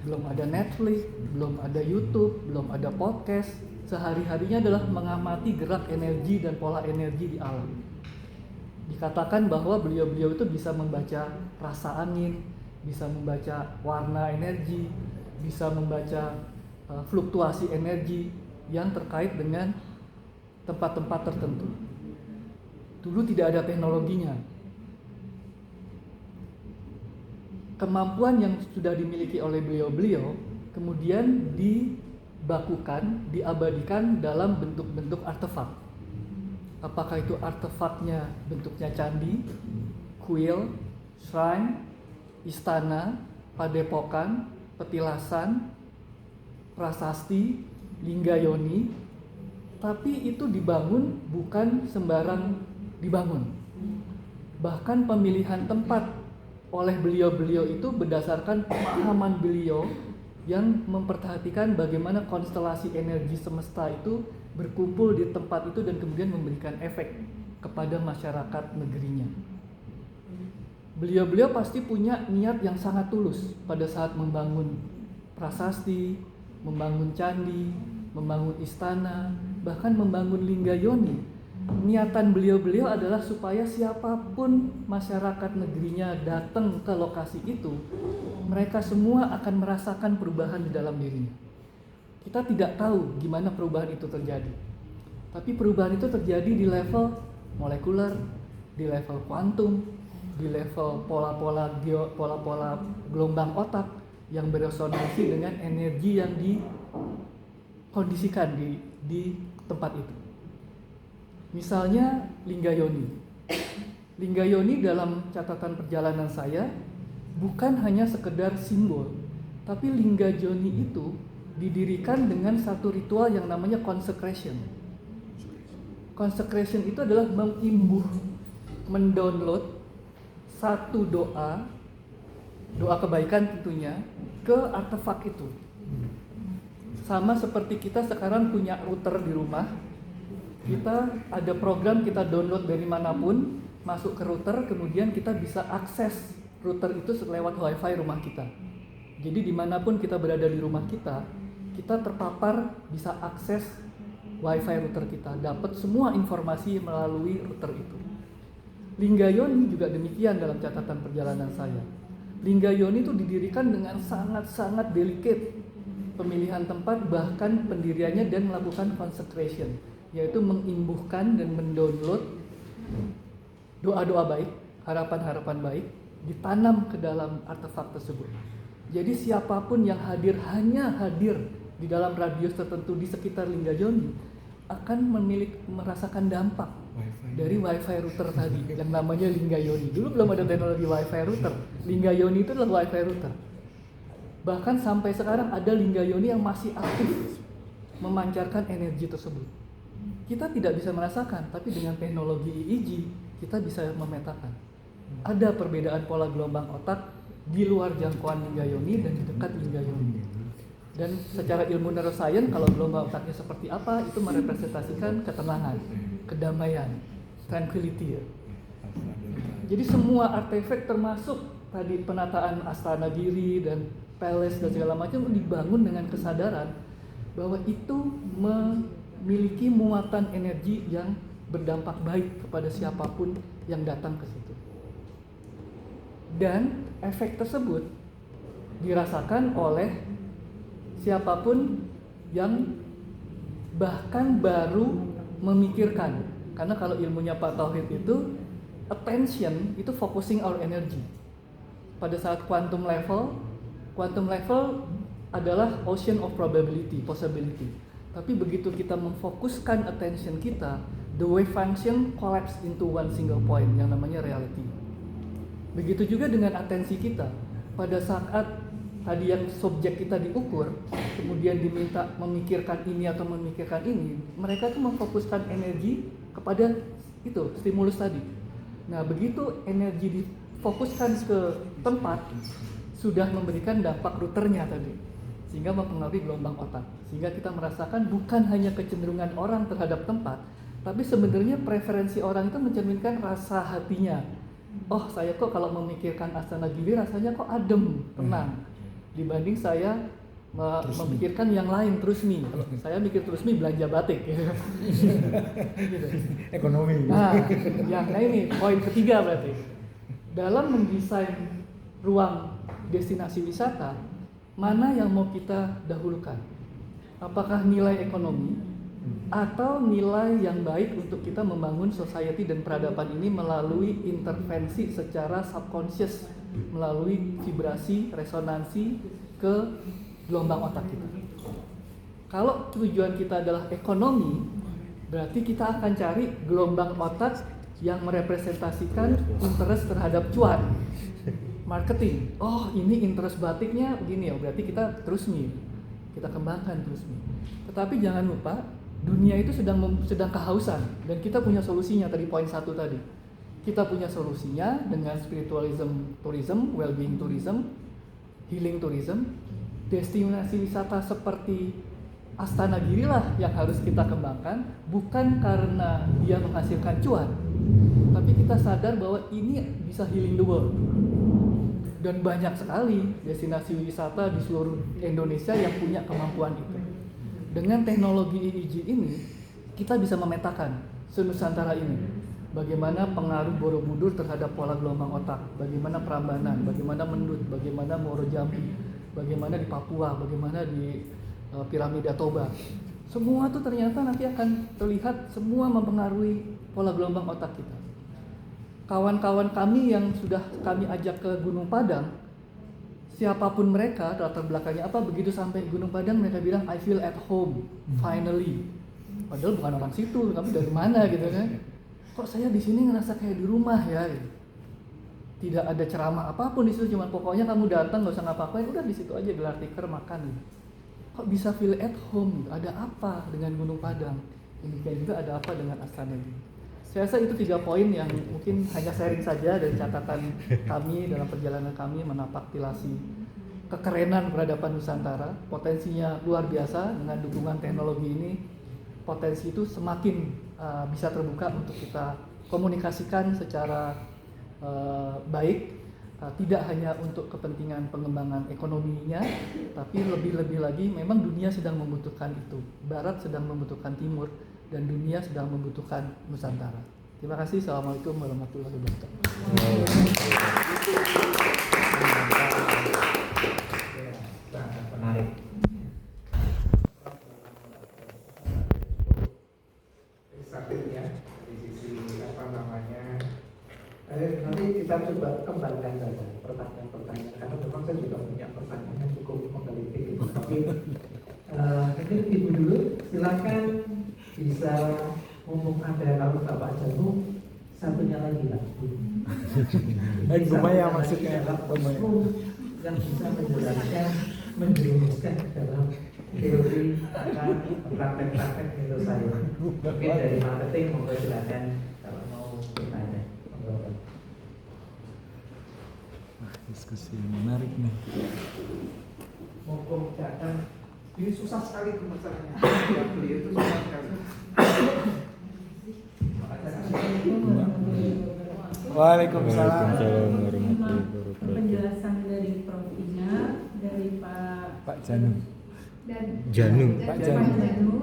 belum ada Netflix, belum ada YouTube, belum ada podcast. Sehari-harinya adalah mengamati gerak energi dan pola energi di alam. Dikatakan bahwa beliau-beliau itu bisa membaca rasa angin, bisa membaca warna energi, bisa membaca fluktuasi energi yang terkait dengan tempat-tempat tertentu. Dulu tidak ada teknologinya. Kemampuan yang sudah dimiliki oleh beliau-beliau kemudian dibakukan, diabadikan dalam bentuk-bentuk artefak. Apakah itu artefaknya bentuknya candi, kuil, shrine, istana, padepokan, petilasan, prasasti, linggayoni, tapi itu dibangun bukan sembarang dibangun. Bahkan pemilihan tempat oleh beliau-beliau itu berdasarkan pemahaman beliau yang memperhatikan bagaimana konstelasi energi semesta itu berkumpul di tempat itu dan kemudian memberikan efek kepada masyarakat negerinya. Beliau-beliau pasti punya niat yang sangat tulus pada saat membangun prasasti, membangun candi, membangun istana, bahkan membangun linggayoni. Niatan beliau-beliau adalah supaya siapapun masyarakat negerinya datang ke lokasi itu, mereka semua akan merasakan perubahan di dalam dirinya. Kita tidak tahu gimana perubahan itu terjadi, tapi perubahan itu terjadi di level molekuler, di level kuantum, di level pola-pola gelombang otak yang beresonansi dengan energi yang dikondisikan di tempat itu. Misalnya linggayoni. Linggayoni dalam catatan perjalanan saya bukan hanya sekedar simbol, tapi linggayoni itu didirikan dengan satu ritual yang namanya consecration. Consecration itu adalah mendownload satu doa kebaikan tentunya ke artefak itu. Sama seperti kita sekarang punya router di rumah, kita ada program kita download dari manapun, masuk ke router, kemudian kita bisa akses router itu lewat wifi rumah kita. Jadi dimanapun kita berada di rumah kita terpapar bisa akses wifi router kita, dapat semua informasi melalui router itu. Linggayoni juga demikian dalam catatan perjalanan saya. Linggayoni itu didirikan dengan sangat-sangat delicate pemilihan tempat, bahkan pendiriannya dan melakukan consecration, yaitu mengimbuhkan dan mendownload doa-doa baik, harapan-harapan baik ditanam ke dalam artefak tersebut. Jadi siapapun yang hanya hadir di dalam radius tertentu di sekitar Linggayoni akan merasakan dampak dari wifi router tadi yang namanya Linggayoni. Dulu belum ada teknologi wifi router. Linggayoni itu adalah wifi router. Bahkan sampai sekarang ada Linggayoni yang masih aktif memancarkan energi tersebut. Kita tidak bisa merasakan, tapi dengan teknologi EEG kita bisa memetakan. Ada perbedaan pola gelombang otak di luar jangkauan Linggayoni dan di dekat Linggayoni. Dan secara ilmu neuroscience, kalau gelombang otaknya seperti apa, itu merepresentasikan ketenangan, kedamaian, tranquility ya. Jadi semua artefak termasuk tadi penataan Astana Giri dan palace dan segala macam dibangun dengan kesadaran bahwa itu memiliki muatan energi yang berdampak baik kepada siapapun yang datang ke situ. Dan efek tersebut dirasakan oleh siapapun yang bahkan baru memikirkan. Karena kalau ilmunya Pak Tauhid itu attention itu focusing our energy. Pada saat quantum level adalah ocean of probability, possibility. Tapi begitu kita memfokuskan attention kita, the wave function collapse into one single point yang namanya reality. Begitu juga dengan atensi kita. Pada saat tadi yang subjek kita diukur, kemudian diminta memikirkan ini atau memikirkan ini, mereka tuh memfokuskan energi kepada itu, stimulus tadi. Nah, begitu energi difokuskan ke tempat, sudah memberikan dampak routernya tadi, sehingga mempengaruhi gelombang otak. Sehingga kita merasakan bukan hanya kecenderungan orang terhadap tempat, tapi sebenarnya preferensi orang itu mencerminkan rasa hatinya. Oh, saya kok kalau memikirkan Astana Giri rasanya kok adem, tenang, dibanding saya memikirkan yang lain Trusmi. Saya mikir Trusmi belanja batik gitu. Ekonomi. Nah ini poin ketiga berarti. Dalam mendesain ruang destinasi wisata, mana yang mau kita dahulukan? Apakah nilai ekonomi atau nilai yang baik untuk kita membangun society dan peradaban ini melalui intervensi secara subconscious, melalui vibrasi, resonansi ke gelombang otak kita. Kalau tujuan kita adalah ekonomi, berarti kita akan cari gelombang otak yang merepresentasikan interest terhadap cuan. Marketing, oh ini interest batiknya begini ya, berarti kita terus kita kembangkan terus. Tetapi jangan lupa, dunia itu sedang kehausan dan kita punya solusinya. Tadi poin 1 tadi, kita punya solusinya dengan spiritualism tourism, well-being tourism, healing tourism. Destinasi wisata seperti Astana Giri lah yang harus kita kembangkan, bukan karena dia menghasilkan cuan, tapi kita sadar bahwa ini bisa healing the world. Dan banyak sekali destinasi wisata di seluruh Indonesia yang punya kemampuan itu. Dengan teknologi EEG ini, kita bisa memetakan senusantara ini. Bagaimana pengaruh Borobudur terhadap pola gelombang otak, bagaimana Prambanan, bagaimana Mendut, bagaimana Muaro Jambi, bagaimana di Papua, bagaimana di Piramida Toba. Semua itu ternyata nanti akan terlihat semua mempengaruhi pola gelombang otak kita. Kawan-kawan kami yang sudah kami ajak ke Gunung Padang, siapapun mereka, latar belakangnya apa, begitu sampai Gunung Padang mereka bilang I feel at home, finally. Padahal bukan orang situ, kami dari mana gitu kan? Kok saya di sini ngerasa kayak di rumah ya? Tidak ada ceramah apapun di situ, cuma pokoknya kamu datang nggak usah ngapa-ngapain, udah di situ aja gelar tikar makan. Kok bisa feel at home? Ada apa dengan Gunung Padang? Demikian juga ada apa dengan Astana Giri? Saya rasa itu 3 poin yang mungkin hanya sharing saja dari catatan kami dalam perjalanan kami menapak tilasi kekerenan peradaban Nusantara. Potensinya luar biasa, dengan dukungan teknologi ini potensi itu semakin bisa terbuka untuk kita komunikasikan secara baik tidak hanya untuk kepentingan pengembangan ekonominya, tapi lebih-lebih lagi memang dunia sedang membutuhkan itu. Barat sedang membutuhkan Timur, dan dunia sedang membutuhkan Nusantara. Terima kasih. Assalamualaikum warahmatullahi wabarakatuh. Sangat menarik. Sakit ya di sisi apa namanya. Nanti kita coba kembangkan saja pertanyaan-pertanyaan karena memang saya juga punya pertanyaan yang cukup menggelitik gitu. Tapi ini ibu dulu silakan bisa ngomong ada kalau Bapak Janu satunya lagi lah. Bumaya maksudnya yang bisa menjelaskan menjerumuskan ke dalam teori akan praktek-praktek menurut saya. Mungkin dari marketing monggo silakan kalau mau bertanya. Diskusi yang menarik nih. Monggo datang. Ini susah sekali pembacaannya. Yang beliau itu susah sekali. Waalaikumsalam warahmatullahi wabarakatuh. Penjelasan dari Prof. Ina, dari Pak Janu. dan Janu. Pak Pak Janu. Janu.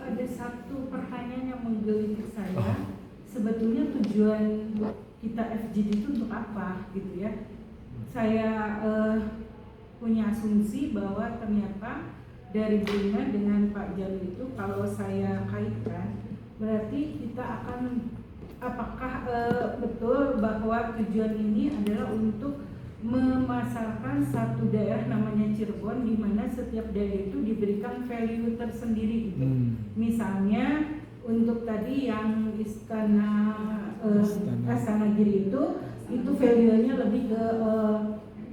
Ada satu pertanyaan yang menggelitik saya. Sebetulnya tujuan kita FGD itu untuk apa, gitu ya? Saya punya asumsi bahwa ternyata dari Brina dengan Pak Janu itu kalau saya kaitkan berarti kita akan apakah betul bahwa tujuan ini adalah untuk memasarkan satu daerah namanya Cirebon di mana setiap daerah itu diberikan value tersendiri gitu. Misalnya untuk tadi yang Astana Giri itu value-nya lebih ke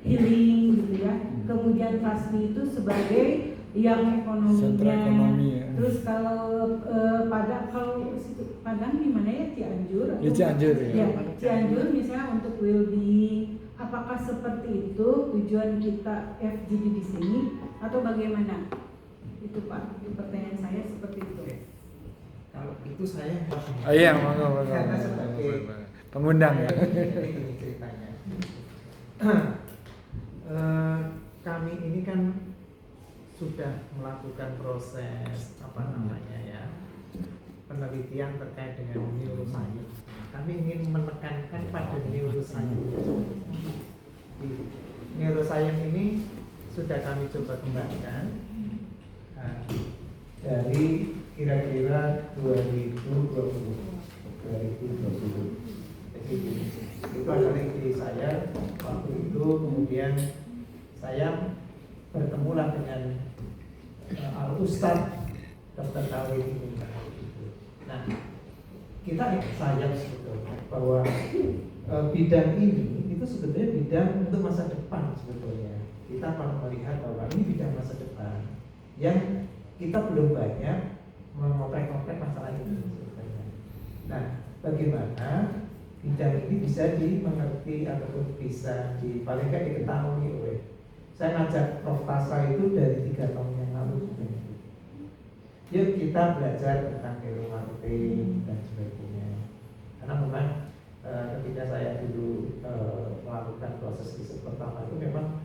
healing gitu ya. Kemudian Kasbi itu sebagai yang Sentra ekonominya. ekonomi ya. Terus kalau Padang di mana ya, Cianjur? Ya, Cianjur ya. Ya, Cianjur misalnya untuk well-being. Apakah seperti itu tujuan kita FGD di sini atau bagaimana? Itu Pak, pertanyaan saya seperti itu. Kalau itu saya Iya, monggo. karena sebagai Pengundang ya. Ini ceritanya. Kami ini kan sudah melakukan proses apa namanya ya penelitian terkait dengan neuroscience. Kami ingin menekankan pada neuroscience. Neuroscience ini sudah kami coba kembangkan dari kira-kira 2020. Jadi itu adalah ide saya waktu itu. Kemudian saya bertemulah dengan Ustadz Dr. Kawin ini. Nah, kita sayang sebetulnya bahwa bidang ini itu sebetulnya bidang untuk masa depan sebetulnya. Kita melihat bahwa ini bidang masa depan yang kita belum banyak mengoprek-oprek masalah ini sebetulnya. Nah, bagaimana bidang ini bisa dimengerti ataupun bisa paling nggak diketahui oleh. Saya ngajak Prof. Tasa itu dari 3 tahun yang lalu sebenarnya. Yuk kita belajar tentang neuromarketing dan sebagainya. Karena memang ketika saya dulu melakukan proses riset pertama itu memang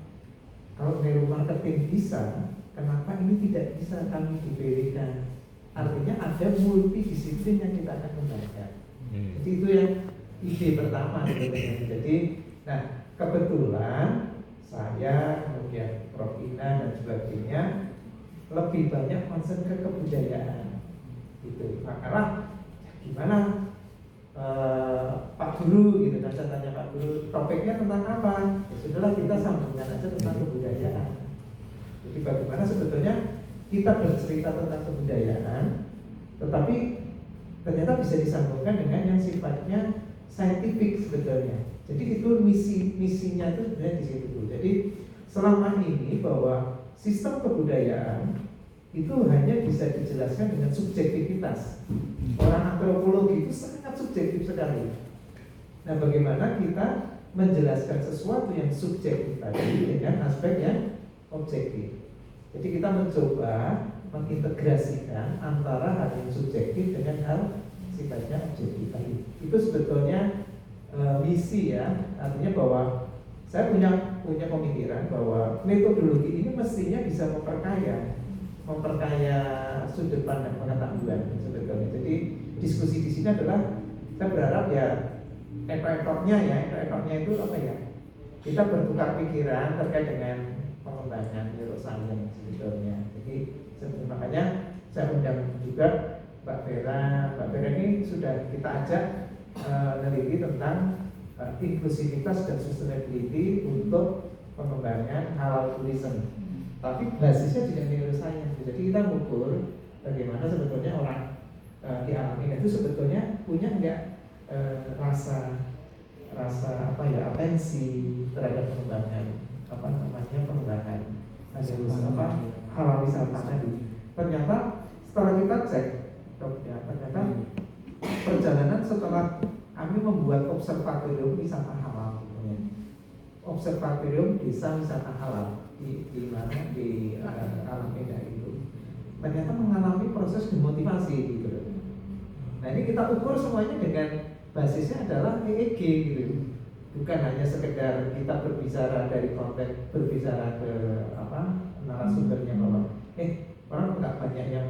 kalau neuromarketing bisa, kenapa ini tidak bisa kami diberikan? Artinya ada multidisiplin yang kita akan kembangkan. Jadi itu yang ide pertama sebenarnya. Jadi, nah kebetulan saya kemudian Prof. Ina dan sebagainya lebih banyak concern ke kebudayaan gitu. Makanya gimana Pak Guru gitu, dan saya tanya Pak Guru topiknya tentang apa? Ya sudahlah kita sambungkan aja tentang kebudayaan. Jadi bagaimana sebetulnya kita bercerita tentang kebudayaan, tetapi ternyata bisa disambungkan dengan yang sifatnya saintifik sebetulnya. Jadi itu misinya itu sebenarnya di situ. Jadi selama ini bahwa sistem kebudayaan itu hanya bisa dijelaskan dengan subjektivitas. Orang antropologi itu sangat subjektif sekali. Nah, bagaimana kita menjelaskan sesuatu yang subjektif tadi dengan aspek yang objektif. Jadi kita mencoba mengintegrasikan antara hal yang subjektif dengan hal sifatnya objektif tadi. Itu sebetulnya misi ya, artinya bahwa saya punya pemikiran bahwa metodologi ini mestinya bisa memperkaya sudut pandang pengetahuan sebetulnya. Jadi diskusi di sini adalah saya berharap ya efek-efeknya itu apa ya? Kita bertukar pikiran terkait dengan pengembangan neuroscience sebetulnya. Jadi makanya saya undang juga Mbak Vera ini sudah kita ajak meneliti tentang inklusivitas dan sustainability untuk pengembangan halal tourism. Tapi basisnya juga neuroscience. Jadi kita mengukur bagaimana sebetulnya orang di alam ini itu sebetulnya punya enggak rasa atensi terhadap pengembangan pengembangan halal wisata tadi. Ternyata setelah kita cek, ternyata perjalanan setelah kami membuat observatorium wisata halal, observatorium desa wisata halal di alam Medan itu, ternyata mengalami proses demotivasi gitu. Nah ini kita ukur semuanya dengan basisnya adalah EEG gitu, bukan hanya sekedar kita berbicara dari konteks berbicara ke narasumbernya bahwa orang nggak banyak yang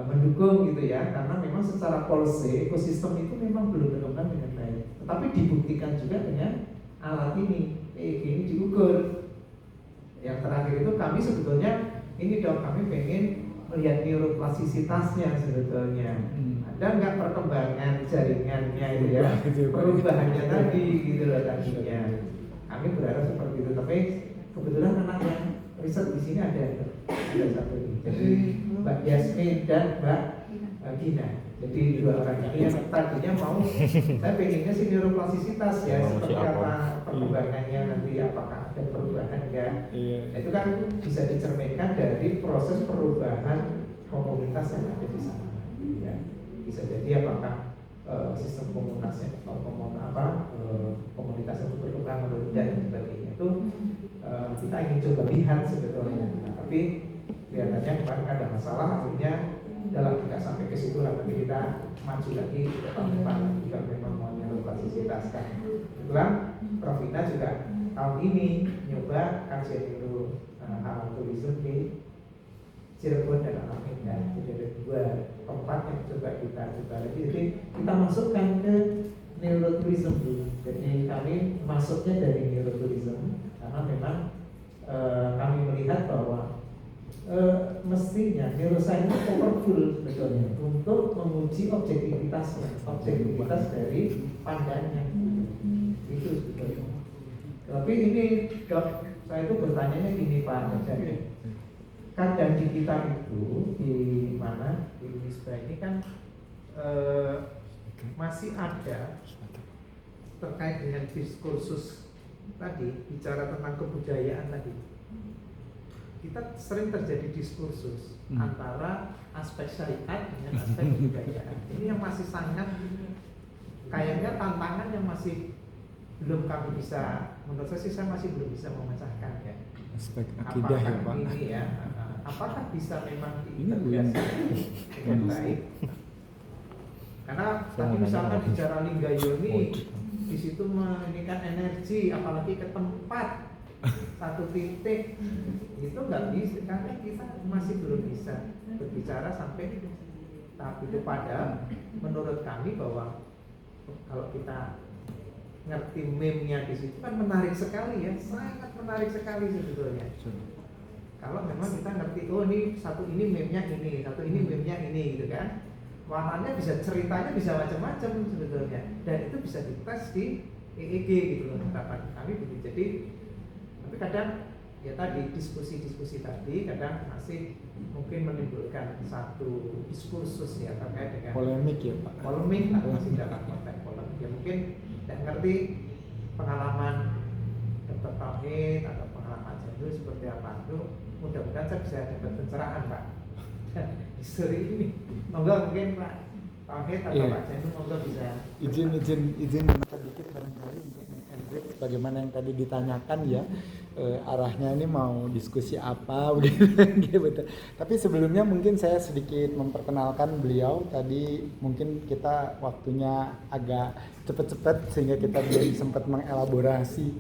mendukung gitu ya, karena memang secara policy ekosistem itu memang belum berkembang dengan baik. Tetapi dibuktikan juga dengan alat ini, EEG ini diukur. Yang terakhir itu kami sebetulnya kami pengen melihat neuroplastisitasnya sebetulnya. Ada nggak perkembangan jaringannya itu ya, perubahannya tadi gitu loh tadinya. Kami berharap seperti itu, tapi kebetulan anak yang riset di sini ada satu ini. Jadi Mbak Yasmin dan Mbak Gina. Jadi dua orang ini yang tadinya mau saya pengennya sih neuroplastisitas ya, seperti apa perkembangannya nanti, apakah ada perubahan enggak. Itu kan bisa dicerminkan dari proses perubahan komunitas yang ada di sana ya. Bisa jadi apakah sistem komunitasnya komunitas yang berkembang dan sebagainya itu kita ingin coba lihat sebetulnya. Nah, tapi kelihatannya kemarin ada masalah, akhirnya dalam tidak sampai ke situ lah, tapi kita maju lagi ke tahun depan jika memang mau neuroplastisitaskan. Kebetulan Prof. Ina juga tahun ini nyoba kajian halal tourism di Cirebon dan Alam Indah. Jadi ada dua tempat yang coba kita coba lagi. Jadi kita masukkan ke neurotourism dulu. Jadi kami masuknya dari neurotourism karena memang kami melihat bahwa mestinya neuroscience itu powerful sebetulnya untuk menguji objektivitas dari pandangan itu sebetulnya. Tapi ini dok, saya itu bertanya gini Pak, jadi kadang di kita itu di mana di Unisba ini kan masih ada terkait dengan diskursus tadi, bicara tentang kebudayaan tadi. Kita sering terjadi diskursus antara aspek syariat dengan aspek kebudayaan. Ini yang masih sangat kayaknya tantangan yang masih belum kami bisa, menurut saya masih belum bisa memecahkan ya. Aspek akidah ya Pak. Ini ya, apakah bisa memang diintegrasi dengan baik? Karena tadi misalkan bicara Linggayoni, di situ meninikan energi, apalagi ke tempat satu titik itu nggak bisa, karena kita masih belum bisa berbicara sampai tahap itu. Padahal menurut kami bahwa kalau kita ngerti meme-nya di situ kan menarik sekali ya, sangat menarik sekali sebetulnya. Kalau memang kita ngerti, oh ini satu ini meme-nya ini, satu ini meme-nya ini gitu kan, warnanya bisa, ceritanya bisa macam-macam sebetulnya, dan itu bisa dites di EEG gitu loh harapan kami begitu. Jadi tapi kadang ya tadi diskusi tadi kadang masih mungkin menimbulkan satu diskursus ya terkait dengan polemik ya Pak. Polemik atau masih dalam konteks polemik ya, mungkin tidak ngerti pengalaman Dr. Tauhid atau pengalaman Jandul seperti apa itu. Mudah-mudahan saya bisa dapat pencerahan Pak di seri ini. Monggo mungkin Pak Tauhid atau Pak Jandul monggo bisa izin sedikit barangkali untuk meng-edit bagaimana yang tadi ditanyakan ya, arahnya ini mau diskusi apa begitu. Tapi sebelumnya mungkin saya sedikit memperkenalkan beliau. Tadi mungkin kita waktunya agak cepat-cepat sehingga kita belum sempat mengelaborasi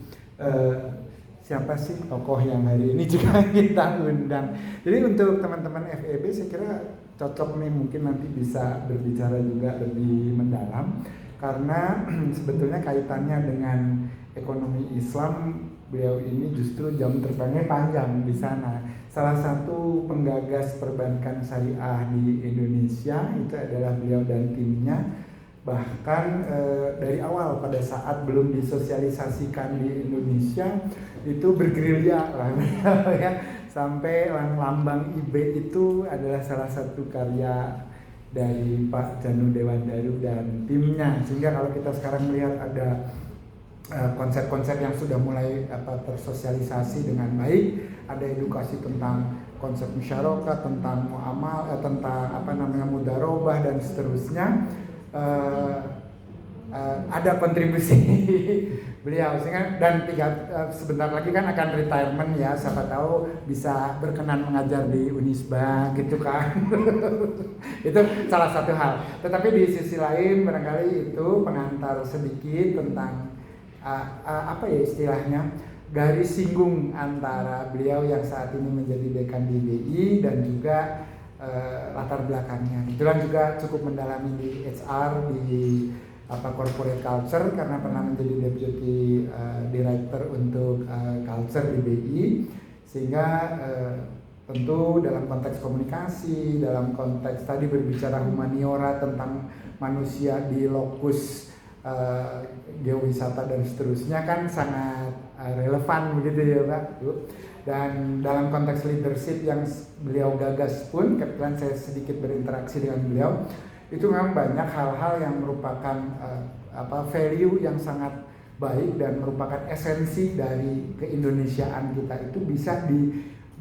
siapa sih tokoh yang hari ini juga kita undang. Jadi untuk teman-teman FEB saya kira cocok nih, mungkin nanti bisa berbicara juga lebih mendalam karena sebetulnya kaitannya dengan ekonomi Islam. Beliau ini justru jam terbangnya panjang di sana. Salah satu penggagas perbankan syariah di Indonesia itu adalah beliau dan timnya. Bahkan dari awal pada saat belum disosialisasikan di Indonesia itu bergerilya lah ya, sampai lambang IB itu adalah salah satu karya dari Pak Janu Dewandaru dan timnya. Sehingga kalau kita sekarang melihat ada konsep-konsep yang sudah mulai tersosialisasi dengan baik, ada edukasi tentang konsep musyarakah, tentang muamal, tentang mudarobah dan seterusnya. Ada kontribusi beliau sehingga, dan sebentar lagi kan akan retirement ya, siapa tahu bisa berkenan mengajar di Unisba gitu kan. Itu salah satu hal. Tetapi di sisi lain barangkali itu pengantar sedikit tentang istilahnya garis singgung antara beliau yang saat ini menjadi dekan di BI dan juga latar belakangnya. Kebetulan juga cukup mendalami di HR, di corporate culture karena pernah menjadi deputy director untuk culture di BI, sehingga tentu dalam konteks komunikasi, dalam konteks tadi berbicara humaniora tentang manusia di lokus geowisata dan seterusnya kan sangat relevan begitu ya Pak. Dan dalam konteks leadership yang beliau gagas pun, kebetulan saya sedikit berinteraksi dengan beliau, itu memang banyak hal-hal yang merupakan value yang sangat baik dan merupakan esensi dari keindonesiaan kita, itu bisa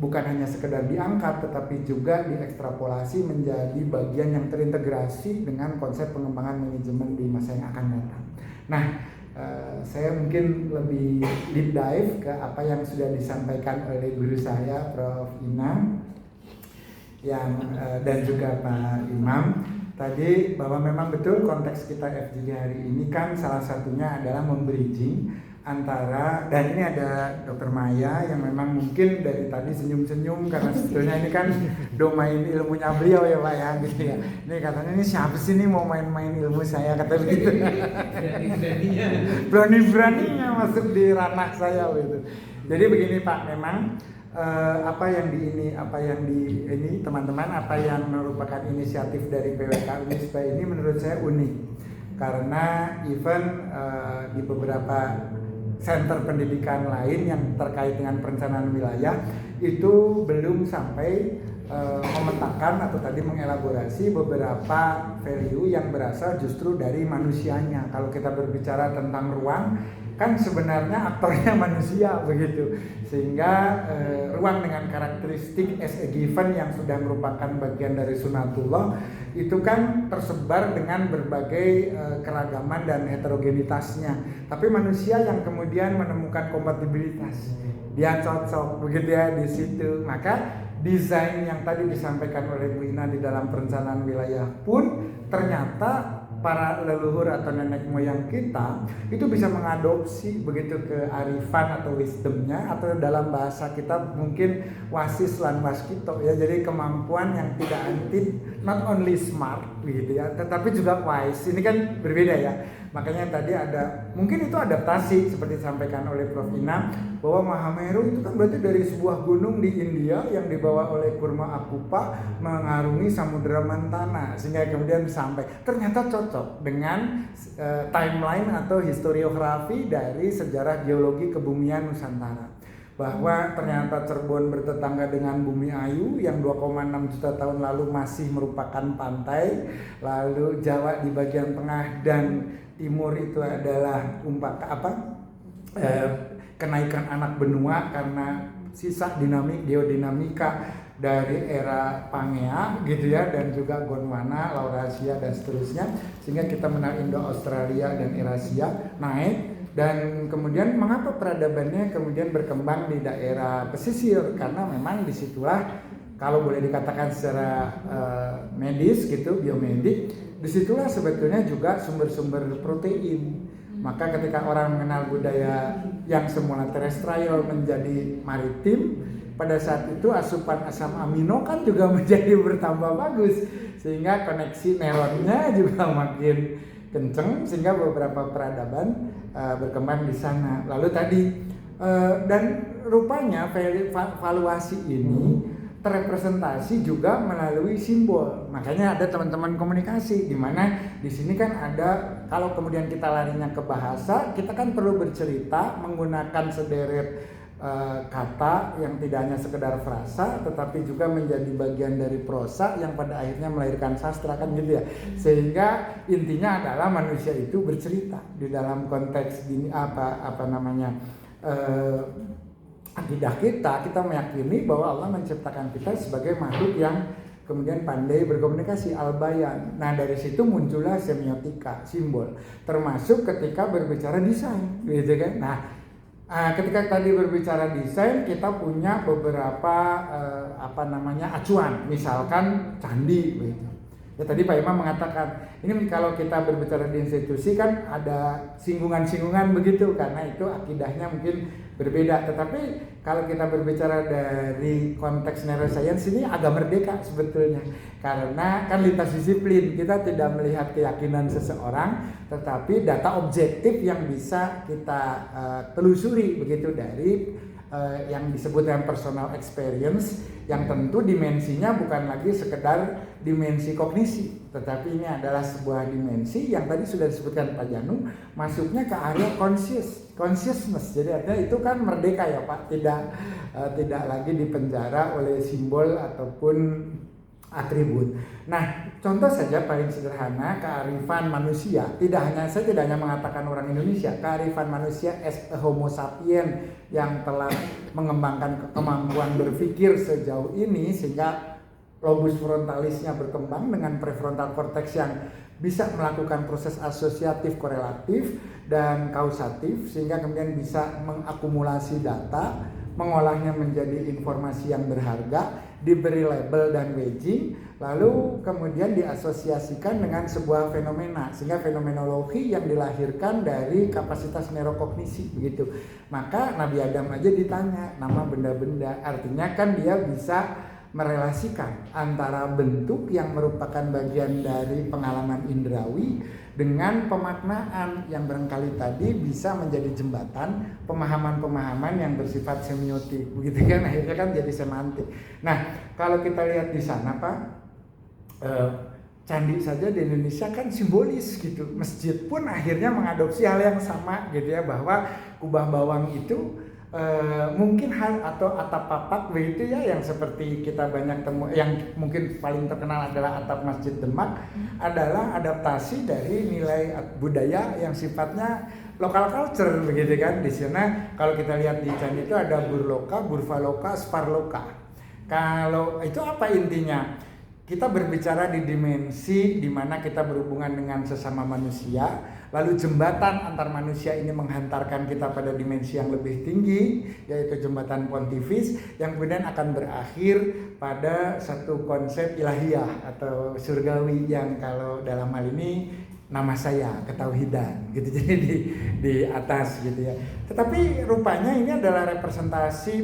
bukan hanya sekedar diangkat tetapi juga diekstrapolasi menjadi bagian yang terintegrasi dengan konsep pengembangan manajemen di masa yang akan datang. Nah, saya mungkin lebih deep dive ke apa yang sudah disampaikan oleh guru saya Prof. Ina dan juga Pak Imam tadi, bahwa memang betul konteks kita FGD hari ini kan salah satunya adalah membridging antara, dan ini ada Dr. Maya yang memang mungkin dari tadi senyum-senyum karena sebetulnya ini kan domain ilmunya beliau ya Pak ya gitu ya. Ini katanya ini siapa sih ini mau main-main ilmu saya, kata begitu. Berani-beraninya masuk di ranah saya gitu. Jadi begini Pak, memang apa yang di teman-teman, apa yang merupakan inisiatif dari PWK Unisba ini menurut saya unik karena even di beberapa center pendidikan lain yang terkait dengan perencanaan wilayah itu belum sampai memetakan atau tadi mengelaborasi beberapa value yang berasal justru dari manusianya. Kalau kita berbicara tentang ruang, kan sebenarnya aktornya manusia begitu, sehingga ruang dengan karakteristik as a given yang sudah merupakan bagian dari sunatullah itu kan tersebar dengan berbagai keragaman dan heterogenitasnya, tapi manusia yang kemudian menemukan kompatibilitas, dia cocok begitu ya di situ. Maka desain yang tadi disampaikan oleh Bu Ina di dalam perencanaan wilayah pun ternyata para leluhur atau nenek moyang kita itu bisa mengadopsi begitu kearifan atau wisdomnya, atau dalam bahasa kita mungkin wasis lan waskito ya, jadi kemampuan yang tidak not only smart gitu ya, tetapi juga wise. Ini kan berbeda ya. Makanya tadi ada, mungkin itu adaptasi seperti disampaikan oleh Prof. Ina, bahwa Mahameru itu kan berarti dari sebuah gunung di India yang dibawa oleh Kurma Akupa mengarungi Samudra Mantana, sehingga kemudian sampai, ternyata cocok dengan timeline atau historiografi dari sejarah geologi kebumian Nusantara, bahwa ternyata Cirebon bertetangga dengan Bumi Ayu yang 2,6 juta tahun lalu masih merupakan pantai, lalu Jawa di bagian tengah dan timur itu adalah kenaikan anak benua karena sisa geodinamika dari era Pangea gitu ya, dan juga Gondwana, Laurasia dan seterusnya, sehingga kita mengenal Indo-Australia dan Eurasia naik. Dan kemudian mengapa peradabannya kemudian berkembang di daerah pesisir, karena memang disitulah kalau boleh dikatakan secara medis gitu, biomedik, disitulah sebetulnya juga sumber-sumber protein. Maka ketika orang mengenal budaya yang semula terestrial menjadi maritim, pada saat itu asupan asam amino kan juga menjadi bertambah bagus, sehingga koneksi neuronnya juga makin kenceng, sehingga beberapa peradaban berkembang di sana. Lalu tadi dan rupanya valuasi ini terrepresentasi juga melalui simbol. Makanya ada teman-teman komunikasi di mana di sini kan ada, kalau kemudian kita larinya ke bahasa, kita kan perlu bercerita menggunakan sederet kata yang tidak hanya sekedar frasa tetapi juga menjadi bagian dari prosa yang pada akhirnya melahirkan sastra kan gitu ya. Sehingga intinya adalah manusia itu bercerita di dalam konteks ini akidah kita meyakini bahwa Allah menciptakan kita sebagai makhluk yang kemudian pandai berkomunikasi, al-bayan. Nah dari situ muncullah semiotika, simbol, termasuk ketika berbicara desain, gitu kan. Nah ketika tadi berbicara desain, kita punya beberapa acuan, misalkan candi, gitu. Ya tadi Pak Imam mengatakan, ini kalau kita berbicara di institusi kan ada singgungan-singgungan begitu, karena itu akidahnya mungkin berbeda. Tetapi kalau kita berbicara dari konteks neuroscience ini agak merdeka sebetulnya, karena kan lintas disiplin, kita tidak melihat keyakinan seseorang, tetapi data objektif yang bisa kita telusuri begitu dari yang disebut dengan personal experience, yang tentu dimensinya bukan lagi sekedar dimensi kognisi, tetapi ini adalah sebuah dimensi yang tadi sudah disebutkan Pak Janu, masuknya ke area consciousness. Jadi artinya itu kan merdeka ya Pak, tidak lagi dipenjara oleh simbol ataupun atribut. Nah, contoh saja paling sederhana, kearifan manusia. Saya tidak hanya mengatakan orang Indonesia, kearifan manusia as a homo sapien yang telah mengembangkan kemampuan berpikir sejauh ini sehingga lobus frontalisnya berkembang dengan prefrontal cortex yang bisa melakukan proses asosiatif, korelatif, dan kausatif, sehingga kemudian bisa mengakumulasi data, mengolahnya menjadi informasi yang berharga, diberi label dan wedging, lalu kemudian diasosiasikan dengan sebuah fenomena, sehingga fenomenologi yang dilahirkan dari kapasitas neurokognisi begitu. Maka Nabi Adam aja ditanya nama benda-benda, artinya kan dia bisa merelasikan antara bentuk yang merupakan bagian dari pengalaman indrawi dengan pemaknaan yang barangkali tadi bisa menjadi jembatan pemahaman-pemahaman yang bersifat semiotik, begitu kan, akhirnya kan jadi semantik. Nah kalau kita lihat di sana Pak, candi saja di Indonesia kan simbolis gitu, masjid pun akhirnya mengadopsi hal yang sama gitu ya, bahwa kubah bawang itu mungkin hal atau atap papak begitu ya, yang seperti kita banyak temu, yang mungkin paling terkenal adalah atap Masjid Demak, adalah adaptasi dari nilai budaya yang sifatnya lokal culture begitu kan. Di sana kalau kita lihat di candi itu ada burloka, burvaloka, sparloka. Kalau itu apa intinya? Kita berbicara di dimensi di mana kita berhubungan dengan sesama manusia, lalu jembatan antar manusia ini menghantarkan kita pada dimensi yang lebih tinggi, yaitu jembatan pontifis, yang kemudian akan berakhir pada satu konsep ilahiyah atau surgawi yang kalau dalam hal ini nama saya ketauhidan gitu, jadi di atas gitu ya. Tetapi rupanya ini adalah representasi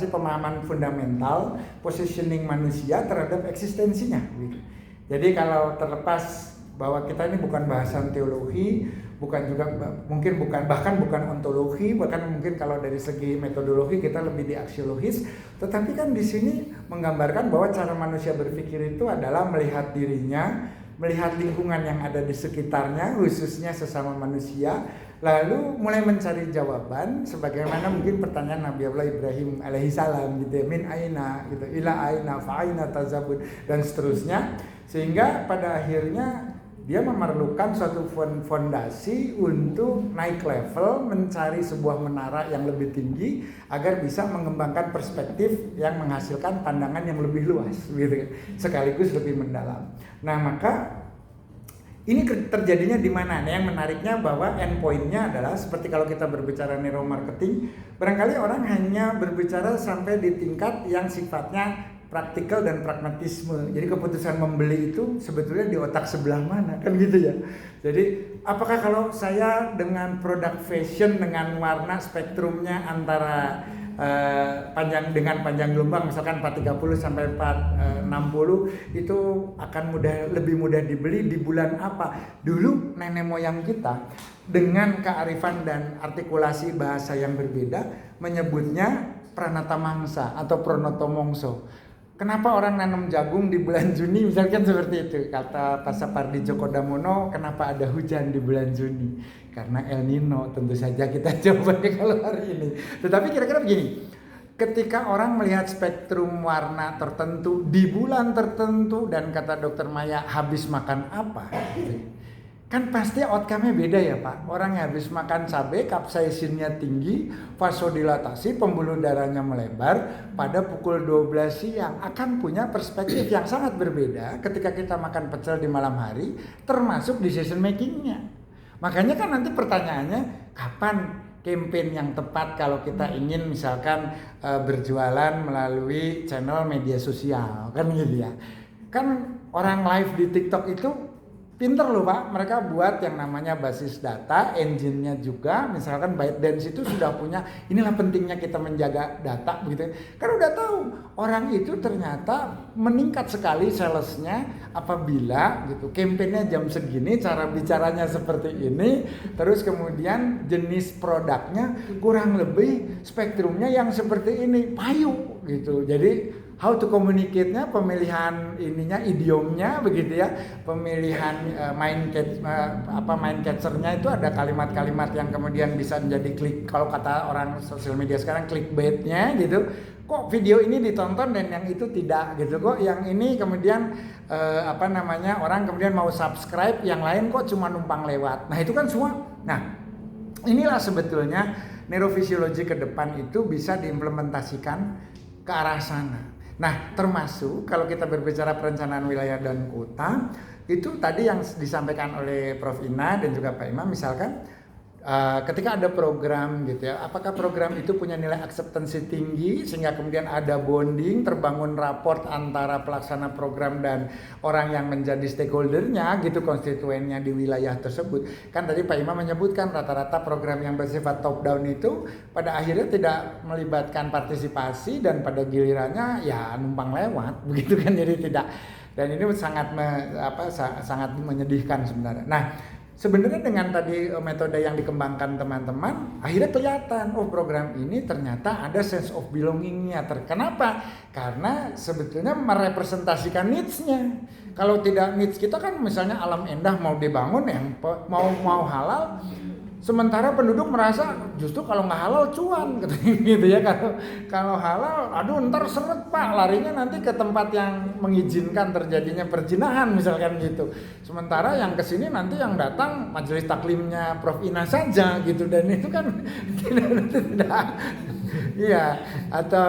pemahaman fundamental positioning manusia terhadap eksistensinya gitu. Jadi kalau terlepas bahwa kita ini bukan bahasan teologi, bahkan bukan ontologi, bahkan mungkin kalau dari segi metodologi kita lebih di aksiologis, tetapi kan di sini menggambarkan bahwa cara manusia berpikir itu adalah melihat dirinya, melihat lingkungan yang ada di sekitarnya, khususnya sesama manusia, lalu mulai mencari jawaban sebagaimana mungkin pertanyaan Nabi Allah Ibrahim alaihissalam gitu ya, min aina gitu, ila aina fa aina tazabun dan seterusnya, sehingga pada akhirnya dia memerlukan suatu fondasi untuk naik level, mencari sebuah menara yang lebih tinggi agar bisa mengembangkan perspektif yang menghasilkan pandangan yang lebih luas gitu, sekaligus lebih mendalam. Nah maka ini terjadinya di mana? Nah, yang menariknya bahwa endpointnya adalah seperti kalau kita berbicara neuromarketing, barangkali orang hanya berbicara sampai di tingkat yang sifatnya praktikal dan pragmatisme. Jadi keputusan membeli itu sebetulnya di otak sebelah mana, kan gitu ya. Jadi apakah kalau saya dengan produk fashion dengan warna spektrumnya antara panjang gelombang misalkan 430 sampai 460 itu akan lebih mudah dibeli di bulan apa? Dulu nenek moyang kita dengan kearifan dan artikulasi bahasa yang berbeda menyebutnya pranata mangsa atau pronoto mongso. Kenapa orang nanam jagung di bulan Juni misalkan seperti itu, kata Pak Sapardi Djoko Damono, kenapa ada hujan di bulan Juni? Karena El Nino, tentu saja kita coba kalau hari ini. Tetapi kira-kira begini, ketika orang melihat spektrum warna tertentu di bulan tertentu dan kata Dokter Maya habis makan apa, kan pasti outcome-nya beda ya Pak. Orang yang habis makan cabai, kapsaisinnya tinggi, vasodilatasi, pembuluh darahnya melebar pada pukul 12 siang akan punya perspektif yang sangat berbeda ketika kita makan pecel di malam hari, termasuk decision making-nya. Makanya kan nanti pertanyaannya, kapan campaign yang tepat kalau kita ingin misalkan berjualan melalui channel media sosial, kan gitu ya. Kan orang live di TikTok itu pinter loh Pak, mereka buat yang namanya basis data, engine-nya juga, misalkan ByteDance itu sudah punya, inilah pentingnya kita menjaga data begitu. Kan udah tahu orang itu ternyata meningkat sekali salesnya apabila gitu, campaign-nya jam segini, cara bicaranya seperti ini, terus kemudian jenis produknya kurang lebih spektrumnya yang seperti ini, payu gitu. Jadi how to communicate-nya, pemilihan ininya, idiomnya begitu ya, pemilihan mind catcher-nya itu ada kalimat-kalimat yang kemudian bisa menjadi klik, kalau kata orang sosial media sekarang clickbait-nya gitu. Kok video ini ditonton dan yang itu tidak gitu, kok yang ini kemudian orang kemudian mau subscribe, yang lain kok cuma numpang lewat. Nah itu kan semua. Nah inilah sebetulnya neurofisiologi ke depan itu bisa diimplementasikan ke arah sana. Nah termasuk kalau kita berbicara perencanaan wilayah dan kota, itu tadi yang disampaikan oleh Prof. Ina dan juga Pak Imam, misalkan ketika ada program gitu ya, apakah program itu punya nilai acceptance tinggi sehingga kemudian ada bonding, terbangun raport antara pelaksana program dan orang yang menjadi stakeholdernya gitu, konstituennya di wilayah tersebut. Kan tadi Pak Imam menyebutkan rata-rata program yang bersifat top down itu pada akhirnya tidak melibatkan partisipasi dan pada gilirannya ya numpang lewat begitu kan, jadi tidak, dan ini sangat menyedihkan sebenarnya. Nah sebenarnya dengan tadi metode yang dikembangkan teman-teman, akhirnya kelihatan, oh program ini ternyata ada sense of belonging-nya. Kenapa? Karena sebetulnya merepresentasikan needs-nya. Kalau tidak needs kita kan misalnya alam indah mau dibangun yang mau halal, sementara penduduk merasa justru kalau nggak halal cuan gitu ya. Kalau halal, aduh ntar seret Pak, larinya nanti ke tempat yang mengizinkan terjadinya perzinahan misalkan gitu. Sementara yang kesini nanti yang datang majelis taklimnya Prof. Ina saja gitu, dan itu kan tidak iya, atau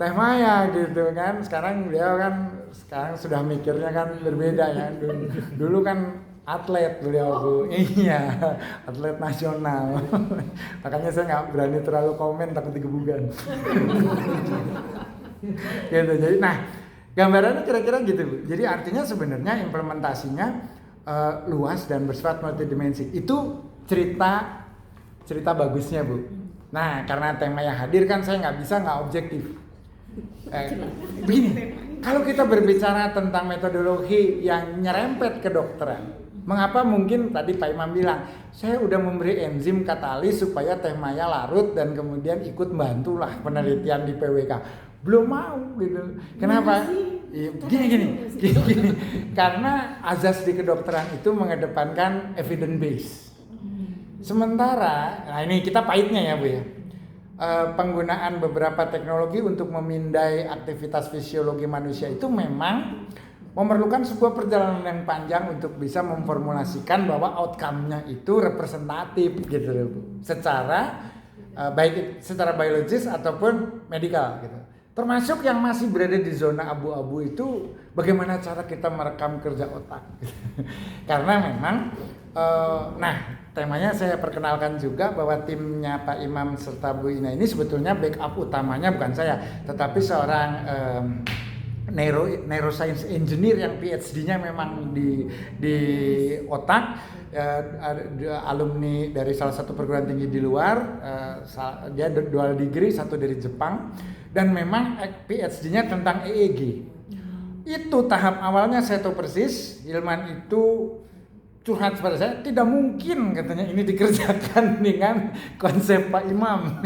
Teh Maya gitu kan. Sekarang dia kan sudah mikirnya kan berbeda ya. Dulu kan atlet beliau Bu, iya atlet nasional. Makanya saya nggak berani terlalu komen, takut digebukan. Gitu. Jadi, nah gambarannya kira-kira gitu Bu. Jadi artinya sebenarnya implementasinya luas dan bersifat multidimensi. Itu cerita bagusnya Bu. Nah karena tema yang hadir kan saya nggak bisa nggak objektif. Begini, kalau kita berbicara tentang metodologi yang nyerempet kedokteran, mengapa mungkin tadi Pak Imam bilang, saya udah memberi enzim katalis supaya Teh Maya larut dan kemudian ikut bantulah penelitian di PWK. Belum mau gitu. Kenapa? Gini. Karena azas di kedokteran itu mengedepankan evidence base. Sementara, nah ini kita pahitnya ya Bu ya. Penggunaan beberapa teknologi untuk memindai aktivitas fisiologi manusia itu memang memerlukan sebuah perjalanan yang panjang untuk bisa memformulasikan bahwa outcome-nya itu representatif gitu loh Bu. Baik secara biologis ataupun medikal gitu. Termasuk yang masih berada di zona abu-abu itu bagaimana cara kita merekam kerja otak. Karena memang nah temanya saya perkenalkan juga bahwa timnya Pak Imam serta Bu Ina ini sebetulnya backup utamanya bukan saya, tetapi seorang neuroscience engineer yang PhD-nya memang di otak, alumni dari salah satu perguruan tinggi di luar, dia dual degree, satu dari Jepang, dan memang PhD-nya tentang EEG. Itu tahap awalnya saya tahu persis, Hilman itu curhat pada saya, tidak mungkin katanya ini dikerjakan dengan konsep Pak Imam,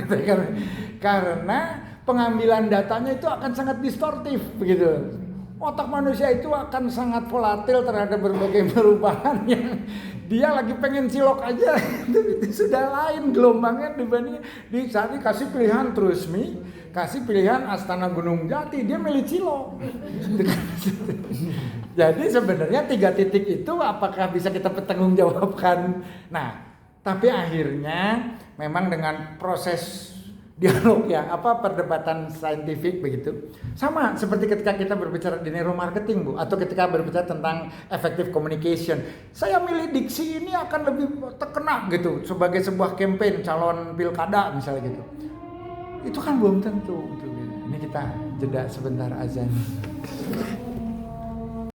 karena pengambilan datanya itu akan sangat distortif begitu. Otak manusia itu akan sangat volatil terhadap berbagai perubahan yang dia lagi pengen cilok aja itu sudah lain gelombangnya dibanding di saat dikasih pilihan Trusmi, kasih pilihan Astana Gunung Jati, dia milih cilok. Jadi sebenarnya 3 titik itu apakah bisa kita pertanggungjawabkan? Nah, tapi akhirnya memang dengan proses dialog ya, perdebatan saintifik begitu. Sama seperti ketika kita berbicara di neuromarketing, Bu, atau ketika berbicara tentang effective communication. Saya milih diksi ini akan lebih terkena gitu sebagai sebuah campaign calon pilkada misalnya gitu. Itu kan belum tentu gitu. Ini kita jeda sebentar azan.